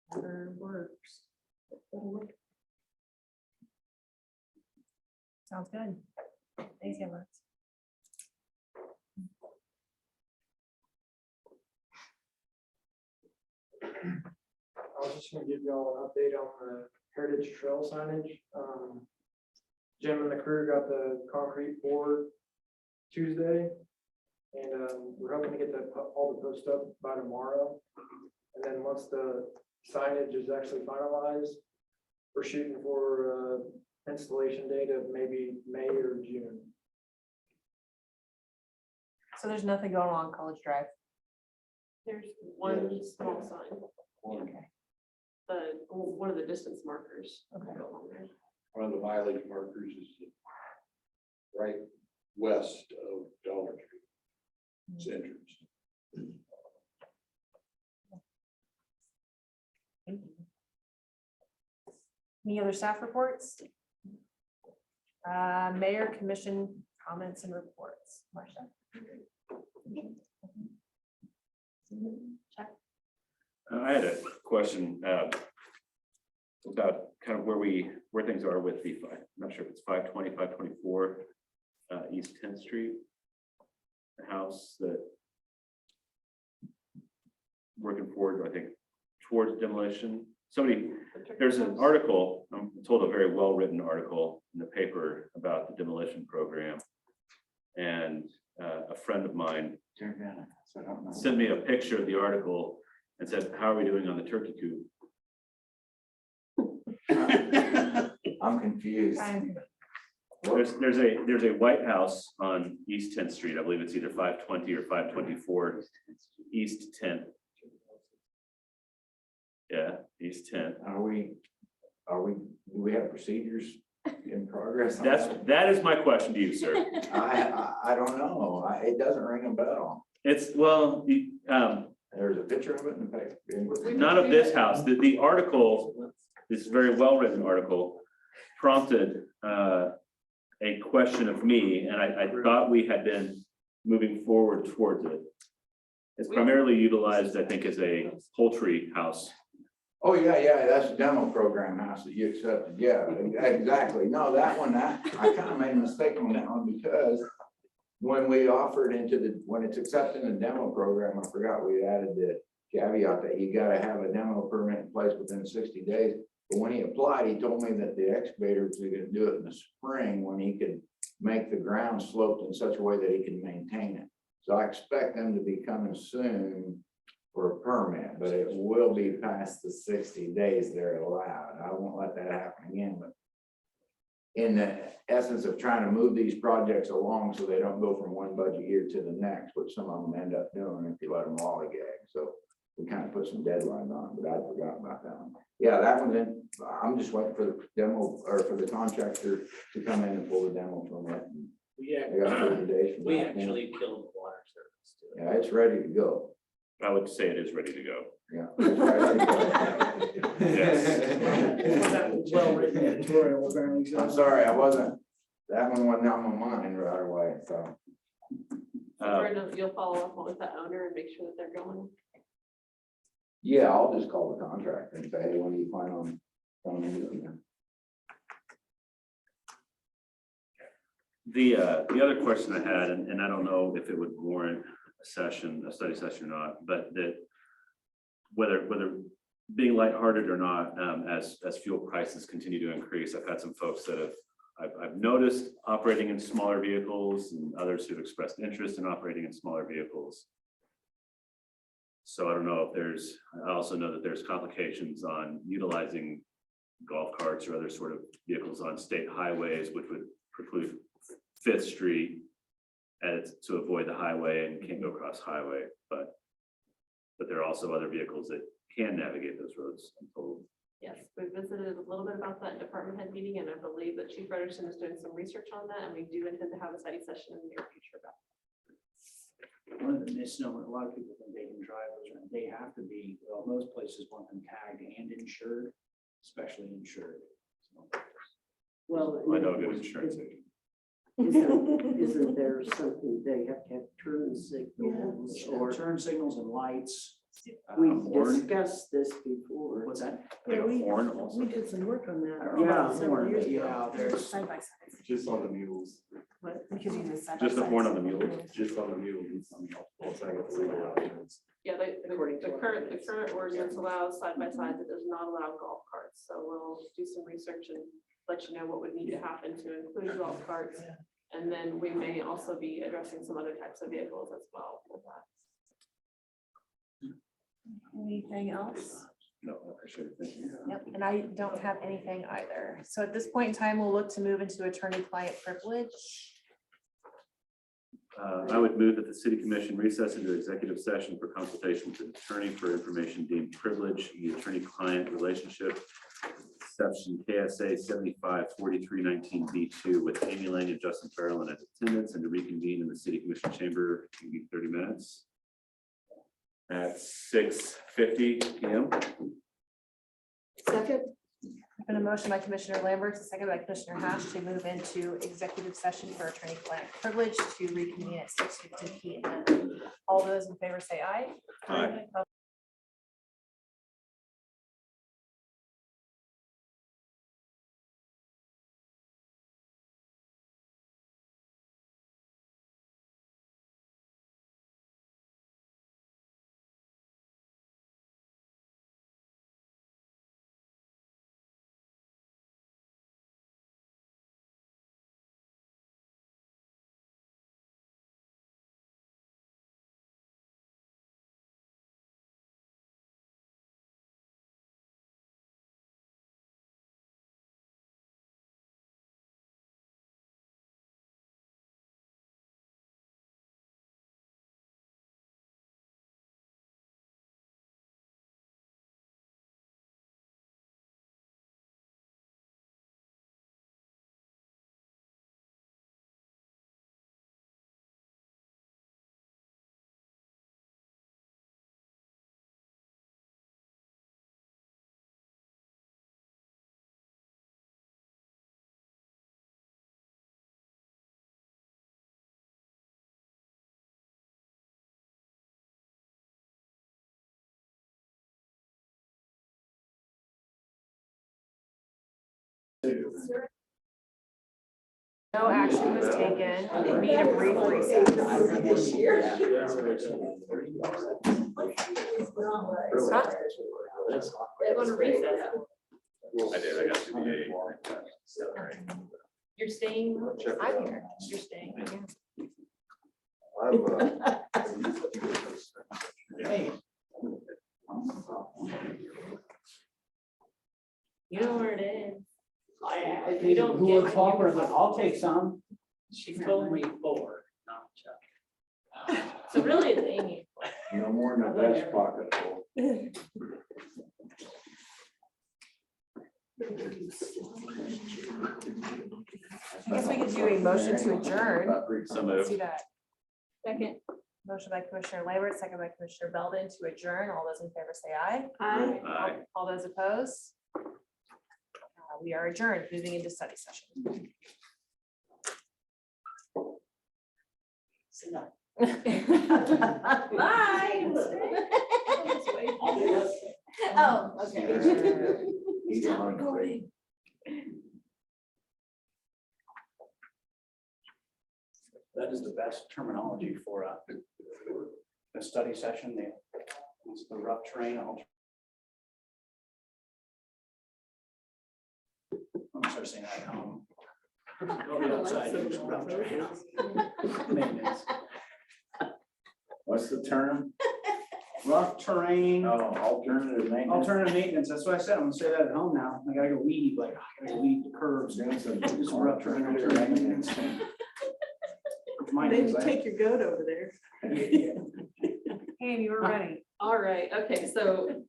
Whatever works. Sounds good. Thanks, Amber. I was just gonna give y'all an update on the Heritage Trail signage. Jim and the crew got the concrete poured Tuesday. And we're hoping to get all the posts up by tomorrow. And then once the signage is actually finalized, we're shooting for installation date of maybe May or June. So there's nothing going on College Drive. There's one small sign, Okay. one of the distance markers. Okay. go along there. One of the mileage markers is right west of Dollar Tree. It's entrance. Thank you. Any other staff reports? Mayor commission comments and reports. Marcia. Check. I had a question about kind of where things are with the, I'm not sure if it's 520, 524 East 10th Street. The house that working forward, I think, towards demolition. There's an article, I'm told a very well-written article in the paper about the demolition program. And a friend of mine sent me a picture of the article, and said, how are we doing on the turkey coop? I'm confused. There's a White House on East 10th Street. I believe it's either 520 or 524 East 10th. Yeah, East 10th. Do we have procedures in progress? on That is my question to you, sir. I don't know. It doesn't ring a bell. It's, well, There's a picture of it in the paper. none of this house, the article, this very well-written article prompted a question of me, and I thought we had been moving forward towards it. It's primarily utilized, I think, as a poultry house. Oh, yeah, that's a demo program house that you accepted. Yeah, exactly. No, that one, I kind of made a mistake on that one because when we offered when it's accepted in the demo program, I forgot we added the caveat that you gotta have a demo permit in place within 60 days. But when he applied, he told me that the excavator was gonna do it in the spring when he could make the ground sloped in such a way that he can maintain it. So I expect them to be coming soon for a permit, but it will be past the 60 days they're allowed. I won't let that happen again, but in the essence of trying to move these projects along so they don't go from one budget year to the next, which some of them end up doing if you let them lollygag. So we kind of put some deadlines on, but I forgot about that one. Yeah, that one's in. I'm just waiting for the demo or for the contractor to come in and pull the demo permit. We I got 30 days from we that point. actually killed the water service too. Yeah, it's ready to go. I would say it is ready to go. Yeah. It's ready to go. Yes. Well written editorial, apparently. I'm sorry, that one wasn't on my mind right away, so. Vernon, you'll follow up with the owner and make sure that they're going. Yeah, I'll just call the contractor and say, hey, when do you plan on coming in? The other question I had, and I don't know if it would warrant a study session or not, but that whether being lighthearted or not, as fuel prices continue to increase, I've had some folks that I've noticed operating in smaller vehicles and others who've expressed interest in operating in smaller vehicles. So I don't know if I also know that there's complications on utilizing golf carts or other sort of vehicles on state highways, which would preclude Fifth Street to avoid the highway and can't go across highway, but there are also other vehicles that can navigate those roads, I'm told. Yes, we visited a little bit about that department head meeting, and I believe that Chief Frederickson is doing some research on that, and we do intend to have a study session in the near future about it. One of the misnomers, a lot of people think they can drive those around. They have to be, well, most places want them tagged and insured, especially insured. So, Well, I know a good insurance agent. isn't there something, they have to have turn signals or turn signals and lights. We horn? discussed this before. What's that? Like a horn We also. did some work on that. Yeah, several years ago. Yeah, there's, Side by side. Just on the mules, What? Because you did side by Just the side. horn on the mule. just on the mules. Yeah, According to the our current ordinance allows side by sides. It does not allow golf carts. So we'll do some research and let you know what would need to happen to include golf carts. And then we may also be addressing some other types of vehicles as well with that. Anything else? No, I appreciate it. Thank you. Yep, and I don't have anything either. So at this point in time, we'll look to move into attorney-client privilege. I would move that the city commission recess into executive session for consultation with an attorney for information deemed privilege, the attorney-client relationship, exception KSA 754319B2 with Amy Lang and Justin Farrell in attendance, and to reconvene in the city commission chamber in 30 minutes at 6:50 p.m. Second, Been a motion by Commissioner Lambert, a second by Commissioner Hash to move into executive session for attorney-client privilege to reconvene at 6:50 p.m. All those in favor say aye. Aye. No action was taken. We need a brief recess. Huh? They're going to recess. I did, I got CBA. You're staying? I'm here. You're staying. Hey. You know where it is. We don't Who get would what offer you- them? I'll take some. She told me 4. No, Chuck. So really it's Amy. No more than a vest pocket full. I guess we could do a motion to adjourn. So Let's moved. do that. Second. Motion by Commissioner Laybert, second by Commissioner Belden to adjourn. All those in favor say aye. Aye. All those opposed? We are adjourned, moving into study session. Bye. Oh, okay. Stop recording. That is the best terminology for a study session. It's the rough terrain. I'm gonna start saying that at home. Go be outside, do some rough terrain. Maintenance. What's the term? Rough terrain, Oh, alternative maintenance. alternative maintenance. That's what I said. I'm gonna say that at home now. I gotta go weed, like, I gotta weed the curves. Do some rough terrain, alternative maintenance. Mine Maybe is that. take your goat over there. Hey, you were ready. All right, okay, so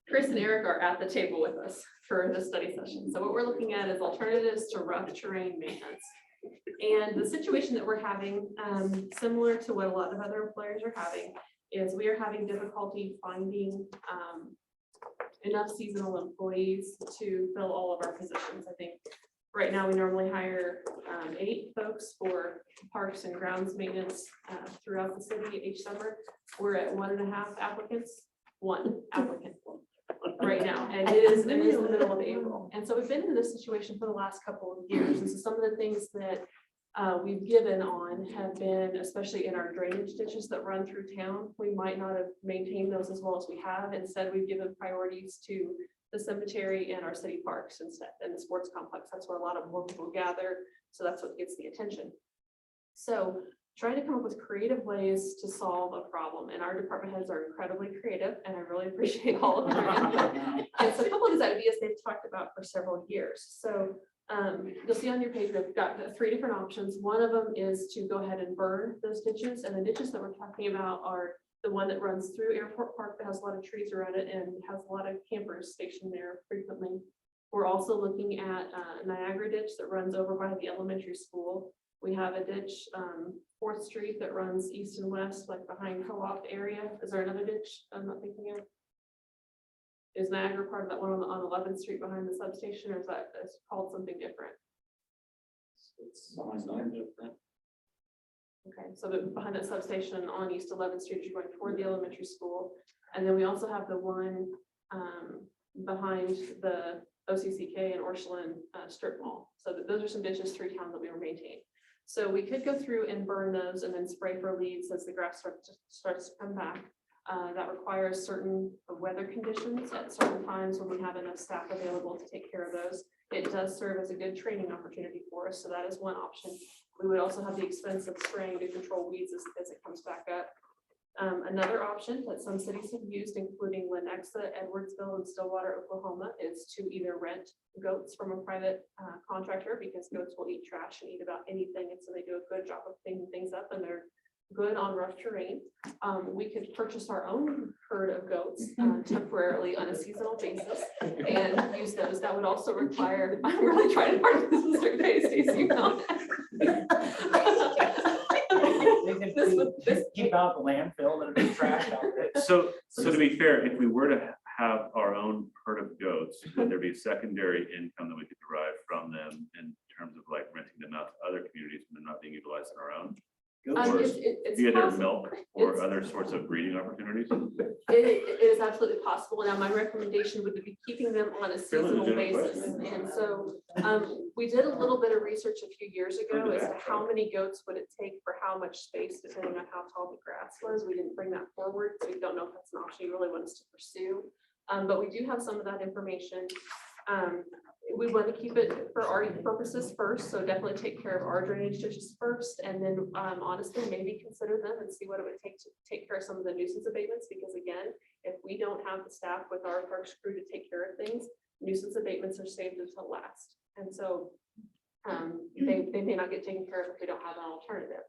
Chris and Eric are at the table with us for the study session. So what we're looking at is alternatives to rough terrain maintenance. And the situation that we're having, similar to what a lot of other employers are having, is we are having difficulty finding enough seasonal employees to fill all of our positions. I think right now we normally hire 8 folks for parks and grounds maintenance throughout the city each summer. We're at 1.5 applicants, 1 applicant right now, and it is the middle of April. And so we've been in this situation for the last couple of years. And so some of the things that we've given on have been, especially in our drainage ditches that run through town, we might not have maintained those as well as we have. Instead, we've given priorities to the cemetery and our city parks instead, and the sports complex. That's where a lot of more people gather. So that's what gets the attention. So trying to come up with creative ways to solve a problem, and our department heads are incredibly creative, and I really appreciate all of their input. And so a couple of these ideas they've talked about for several years. So you'll see on your page, we've got the 3 different options. One of them is to go ahead and burn those ditches, and the ditches that we're talking about are the one that runs through Airport Park that has a lot of trees around it and has a lot of campers stationed there frequently. We're also looking at Niagara ditch that runs over by the elementary school. We have a ditch, 4th Street, that runs east and west, like behind Co-op area. Is there another ditch I'm not thinking of? Is Niagara part of that one on 11th Street behind the substation, or is that it's called something different? It's something different. Okay, so behind that substation on East 11th Street, you're going toward the elementary school. And then we also have the one behind the OCCK and Orchland strip mall. So those are some ditches through town that we were maintaining. So we could go through and burn those and then spray for leaves as the grass starts to come back. That requires certain weather conditions at certain times when we have enough staff available to take care of those. It does serve as a good training opportunity for us, so that is one option. We would also have the expense of spraying to control weeds as it comes back up. Another option that some cities have used, including Lenexa, Edwardsville, and Stillwater, Oklahoma, is to either rent goats from a private contractor, because goats will eat trash and eat about anything, and so they do a good job of cleaning things up, and they're good on rough terrain. We could purchase our own herd of goats temporarily on a seasonal basis and use those. That would also require, I'm really trying to hard this straight face, Stacy, you know. This keep out the landfill that are trash out there. So to be fair, if we were to have our own herd of goats, would there be secondary income that we could derive from them in terms of like renting them out to other communities when they're not being utilized on our own? It's Via their possible. milk or It's- other sorts of breeding opportunities? It is absolutely possible. Now, my recommendation would be keeping them on a Fairly seasonal legitimate basis. question. And so we did a little bit of research a few years ago as to how many goats would it take for how much space, depending on how tall the grass was. We didn't bring that forward, so we don't know if that's an option you really want us to pursue. But we do have some of that information. We want to keep it for our purposes first, so definitely take care of our drainage ditches first, and then honestly, maybe consider them and see what it would take to take care of some of the nuisance abatements, because again, if we don't have the staff with our parks crew to take care of things, nuisance abatements are saved until last. And so they may not get taken care of if we don't have an alternative.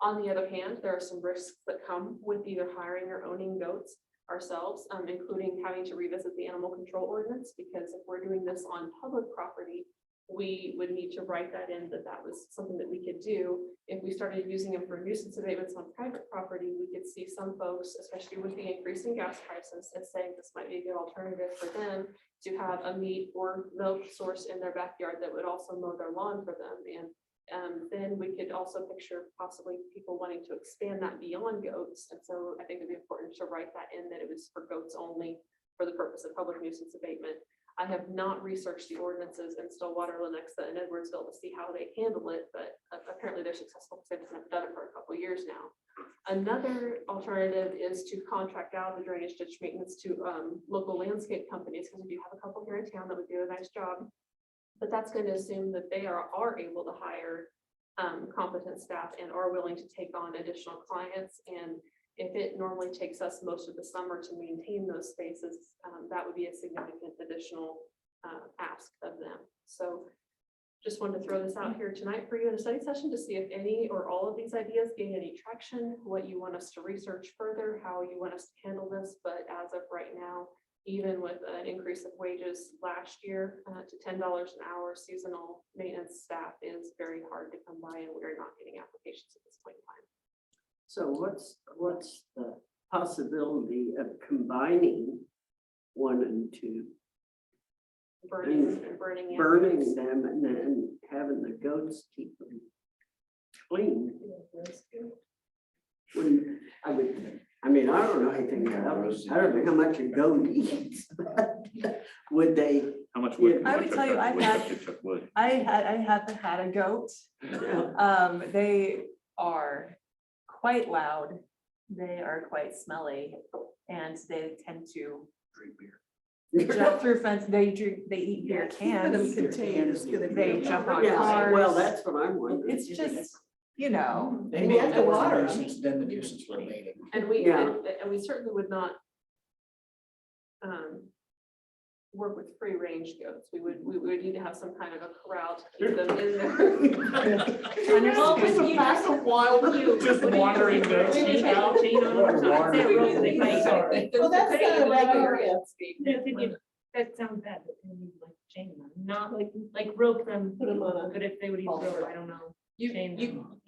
On the other hand, there are some risks that come with either hiring or owning goats ourselves, including having to revisit the animal control ordinance, because if we're doing this on public property, we would need to write that in that that was something that we could do. If we started using them for nuisance abatements on private property, we could see some folks, especially with the increase in gas prices, as saying this might be a good alternative for them to have a meat or milk source in their backyard that would also mow their lawn for them. And then we could also picture possibly people wanting to expand that beyond goats. And so I think it'd be important to write that in that it was for goats only for the purpose of public nuisance abatement. I have not researched the ordinances in Stillwater, Lenexa, and Edwardsville to see how they handle it, but apparently they're successful because they've done it for a couple of years now. Another alternative is to contract out the drainage ditch maintenance to local landscape companies, because we do have a couple here in town that would do a nice job. But that's going to assume that they are able to hire competent staff and are willing to take on additional clients. And if it normally takes us most of the summer to maintain those spaces, that would be a significant additional ask of them. So just wanted to throw this out here tonight for you in a study session to see if any or all of these ideas gain any traction, what you want us to research further, how you want us to handle this. But as of right now, even with an increase of wages last year to $10 an hour, seasonal maintenance staff is very hard to come by, and we're not getting applications at this point in time. So what's the possibility of combining 1 and 2? Burning Burning them and then having the goats keep them clean. I mean, I don't know anything about it. I don't know how much a goat eats, but would they? How much wood? I would tell you, I have had a goat. They are quite loud. They are quite smelly, and they tend to Drink beer. jump through fence. They eat beer cans. They jump on Yeah, cars. well, that's what I'm wondering. It's just, you know. They And make you have to it more water 'em. nuisance than the nuisance for mating. And we, Yeah. and we certainly would not work with free range goats. We would need to have some kind of a corral to keep them in there. Well, when you Pack of wild Just wandering goats. Chain on them. I'd say a rope they might- Sorry. Well, that's Putting not a it bad over idea. That sounds bad, but then you like chain them, not like rope them. Put 'em on a But if they would eat rope, I don't know. You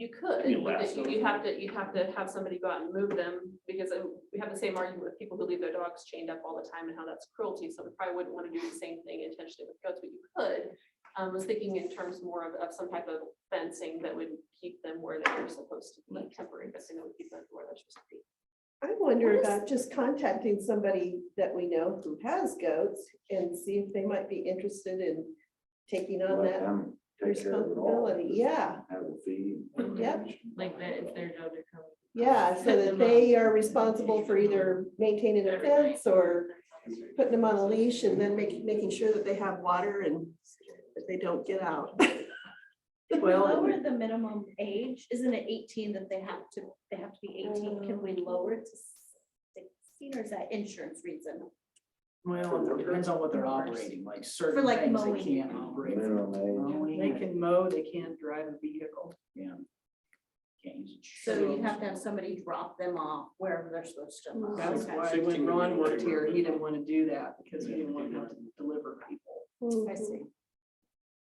could, Maybe but lasso. you'd have to have somebody go out and move them, because we have the same argument with people who leave their dogs chained up all the time and how that's cruelty. So we probably wouldn't want to do the same thing intentionally with goats, but you could. I was thinking in terms more of some type of fencing that would keep them where they're supposed to be, temporary fencing that would keep them where they're supposed to be. I wonder about just contacting somebody that we know who has goats and see if they might be interested in taking on Let that them take care of it all. responsibility. Yeah, Have a feed. Yep. Like that, it's their job to come. yeah, so that they are responsible for either maintaining a fence or putting them on a leash and then making sure that they have water and that they don't get out. If we Well, lower the minimum age, isn't it 18 that they have to be 18? Can we lower it to 16, or is that insurance reason? Well, it depends on what they're operating, like certain like things they mowing. can't operate. Minimum age. Mowing, they can mow, they can't drive a vehicle. Yeah. Can't use it. So you'd have to have somebody drop them off wherever they're supposed to. That's Okay. why when Ron worked here, he didn't want to do that because he didn't want to have to deliver people. I see.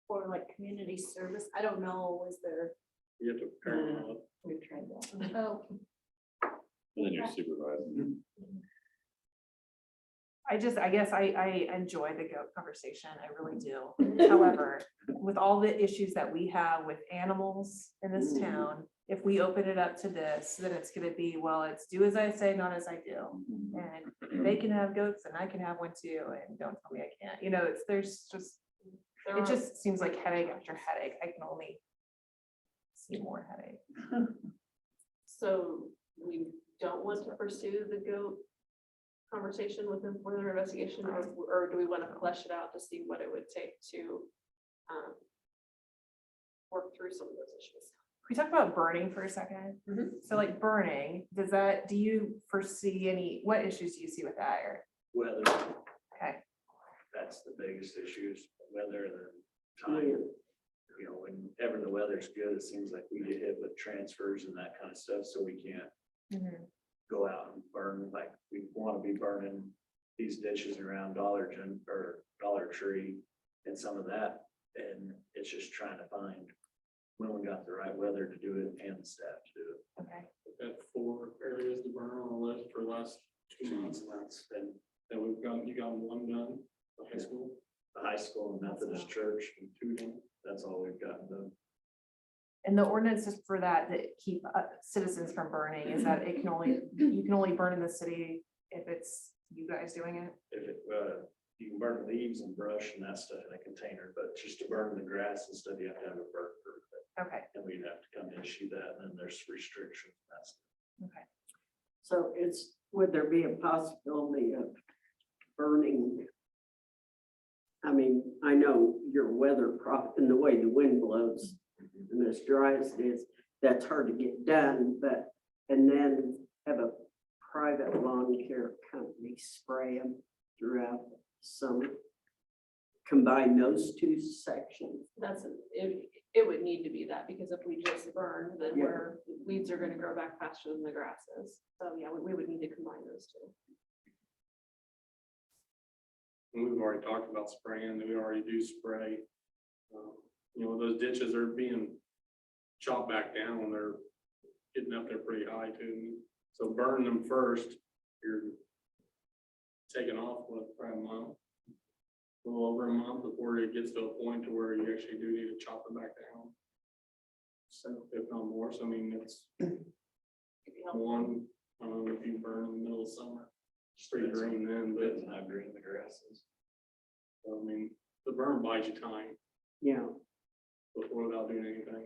Or like community service, I don't know, is there, You have to pair them up. We've tried that. oh, And then you're supervising. I guess I enjoy the goat conversation. I really do. However, with all the issues that we have with animals in this town, if we open it up to this, then it's gonna be, well, it's do as I say, not as I do. And they can have goats and I can have one too, and don't tell me I can't, you know, it just seems like headache after headache. I can only see more headache. So we don't want to pursue the goat conversation with them for their investigation, or do we want to flesh it out to see what it would take to work through some of those issues? Can we talk about burning for a second? So like burning, do you foresee what issues do you see with that, or? Weather, Okay, that's the biggest issues, weather and time. You know, whenever the weather's good, it seems like we get hit with transfers and that kind of stuff, so we can't go out and burn, like, we want to be burning these ditches around Dollar Tree and some of that, and it's just trying to find when we got the right weather to do it and the staff to do it. okay. We've got 4 areas to burn on the list for the last 2 months, and that's been, and you got one done, the high school. The high school and Methodist church and Tooting, that's all we've gotten done. And the ordinances for that keep citizens from burning is that you can only burn in the city if it's you guys doing it? If it, you can burn leaves and brush and that stuff in a container, but just to burn the grass and stuff, you have to have a burn permit. Okay, And we'd have to come and issue that, and then there's restrictions. That's okay. So would there be a possibility of burning? I mean, I know your weather prop and the way the wind blows and as dry as it is, that's hard to get done, and then have a private lawn care company spray them throughout the summer. Combine those two sections. It would need to be that, because if we just burn, then weeds are gonna grow back faster than the grasses. So yeah, we would need to combine those two. And we've already talked about spraying, we already do spray. You know, those ditches are being chopped back down when they're getting up there pretty high too. So burn them first, you're taking off, probably a month, a little over a month before it gets to a point to where you actually do need to chop it back down. So if not more, so I mean, it's one, if you burn in the middle of summer, it's pretty green then, but it's not green, the grass is. I mean, the burn buys you time. Yeah. Before without doing anything.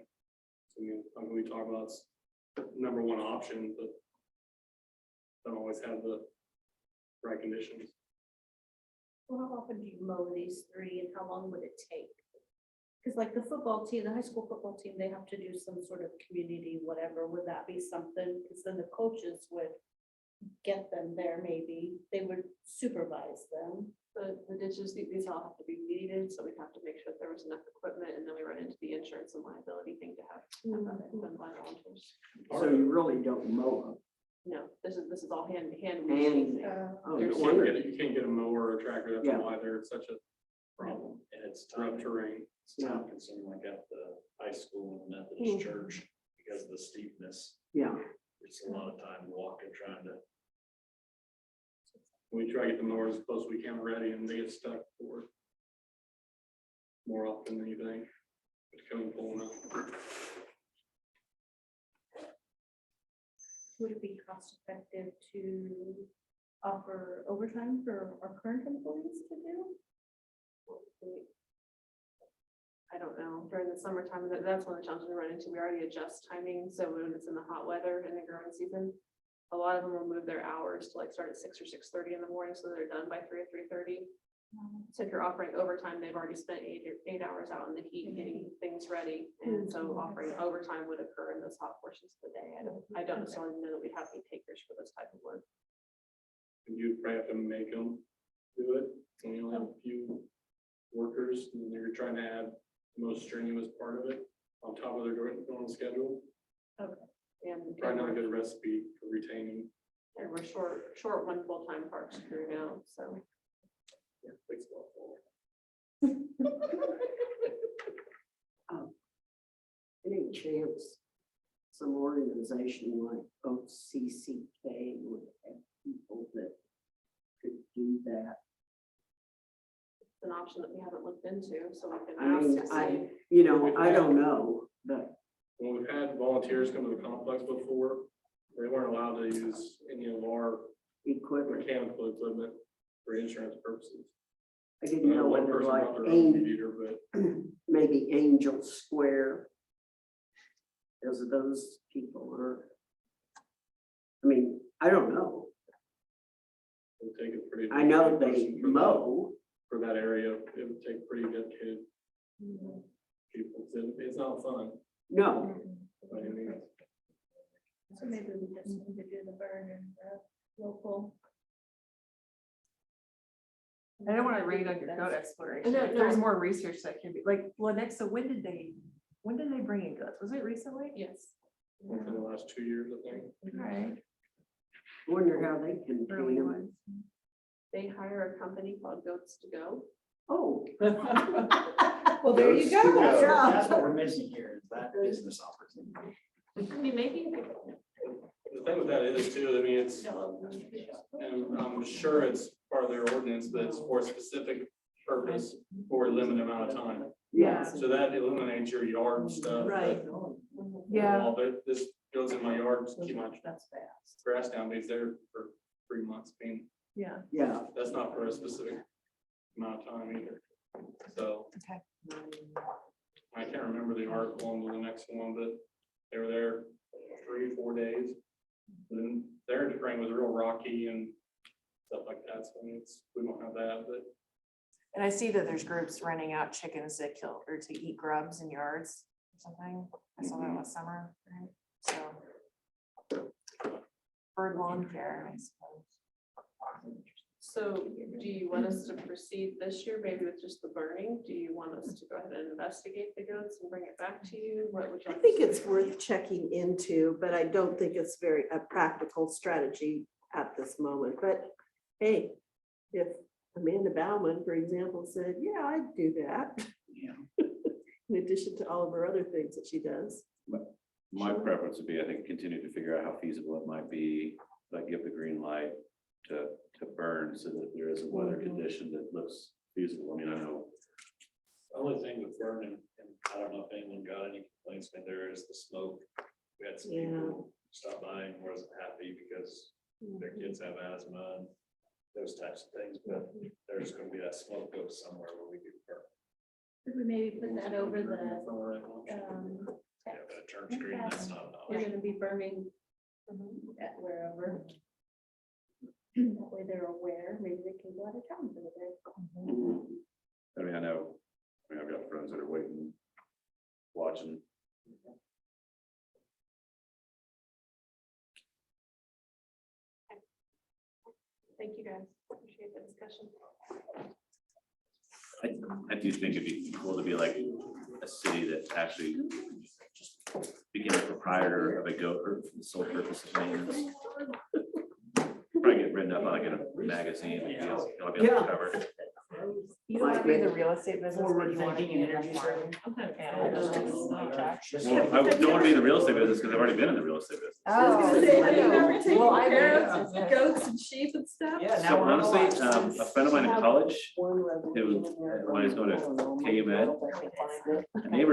So, I mean, we talk about it's number one option, but don't always have the right conditions. Well, how often do you mow these 3 and how long would it take? Because like the football team, the high school football team, they have to do some sort of community, whatever. Would that be something? Because then the coaches would get them there, maybe. They would supervise them. The ditches, these all have to be weeded, so we have to make sure that there was enough equipment, and then we run into the insurance and liability thing to have that done by volunteers. So you really don't mow them. No, this is all hand And- weeding. Oh, You no can't wonder. you can't get a mower or a tractor, that's Yeah. why they're such a problem, And it's rough terrain. It's time consuming, like at the high school and Methodist church, because of the steepness. Yeah. It's a lot of time walking, trying to. We try to get the mowers as close as we can ready, and they get stuck for more often than you think. It's coming pulling up. Would it be cost effective to offer overtime for our current employees to do? I don't know, during the summertime, that's one of the challenges we run into. We already adjust timing, so when it's in the hot weather in the growing season, a lot of them will move their hours to like start at 6 or 6:30 in the morning, so they're done by 3 or 3:30. So if you're offering overtime, they've already spent 8 hours out in the heat getting things ready, and so offering overtime would occur in those hot portions of the day. I don't necessarily know that we'd have any takers for this type of work. And you'd probably have to make them do it, and you only have a few workers, and you're trying to add the most strenuous part of it on top of their normal schedule. And Probably not a good recipe for retaining. and we're short one full-time parks crew now, so. Yeah, fix it all forward. Any chance some organization like OCCK would have people that could do that? It's an option that we haven't looked into, so we can I ask mean, to see. I don't know, but When we've had volunteers come to the complex before, they weren't allowed to use any of our Equipment. mechanical equipment for insurance purposes. I didn't know One whether person like brought their own Angel, computer, but maybe Angel Square. Those people are. I mean, I don't know. it would take a pretty. I know dedicated they person for that- mow. For that area, it would take pretty dedicated people. It's not fun. No, by any means. So maybe we just need to do the burn and the local. I don't want to rain on your goat exploration. No, If There's no. more research that can be, like, Lenexa, when did they bring in goats? Was it recently? Yes. For the last 2 years, I think. Right. wonder how they can. Early them. ones. They hire a company called Goats to Go. Oh. Well, there you go. That's what we're missing here, is that business opportunity. I mean, maybe. The thing with that is too, I mean, it's, and I'm sure it's part of their ordinance, but it's for a specific purpose for a limited amount of time. Yeah. So that eliminates your yard stuff. Right. Yeah. Well, this goes in my yard, to keep my That's fast. grass down, but it's there for 3 months. I mean, Yeah. Yeah. that's not for a specific amount of time either. So. Okay. I can't remember the article on the next one, but they were there 3 or 4 days. And then their terrain was real rocky and stuff like that, so I mean, we don't have that, but. And I see that there's groups renting out chickens to kill or to eat grubs in yards or something. I saw that last summer, right? So. Bird lawn care, I suppose. So do you want us to proceed this year, maybe with just the burning? Do you want us to go ahead and investigate the goats and bring it back to you? What would you I like? think us to it's do? worth checking into, but I don't think it's a practical strategy at this moment. But hey, if Amanda Bauman, for example, said, yeah, I'd do that. Yeah. In addition to all of her other things that she does. My preference would be, I think, continue to figure out how feasible it might be, like give the green light to burn so that there is a weather condition that looks feasible. I mean, I know. The only thing with burning, and I don't know if anyone got any complaints, but there is the smoke. We had some people stop by and wasn't happy because their kids have asthma and those types of things, but there's gonna be that smoke goes somewhere where we could burn. Could we maybe put that over the, Yeah, but a turn screen, that's not an we're option. gonna be burning at wherever. That way they're aware, maybe they can go out of town for the day. I mean, I've got friends that are waiting, watching. Thank you, guys. Appreciate the discussion. I do think it'd be cool to be like a city that actually just became a proprietor of a goat for the sole purpose of maintenance. Probably get written up like in a magazine, you know, it'll be on the cover. You don't want to be in the real estate business, but Forward you want to thinking be and in energy farming. Animals. Well, I don't want to be in the real estate business because I've already been in the real estate business. Oh. Well, I Care would. of goats and sheep and stuff. Yeah. So honestly, a friend of mine in college, who, when I was going to KU Med, a neighbor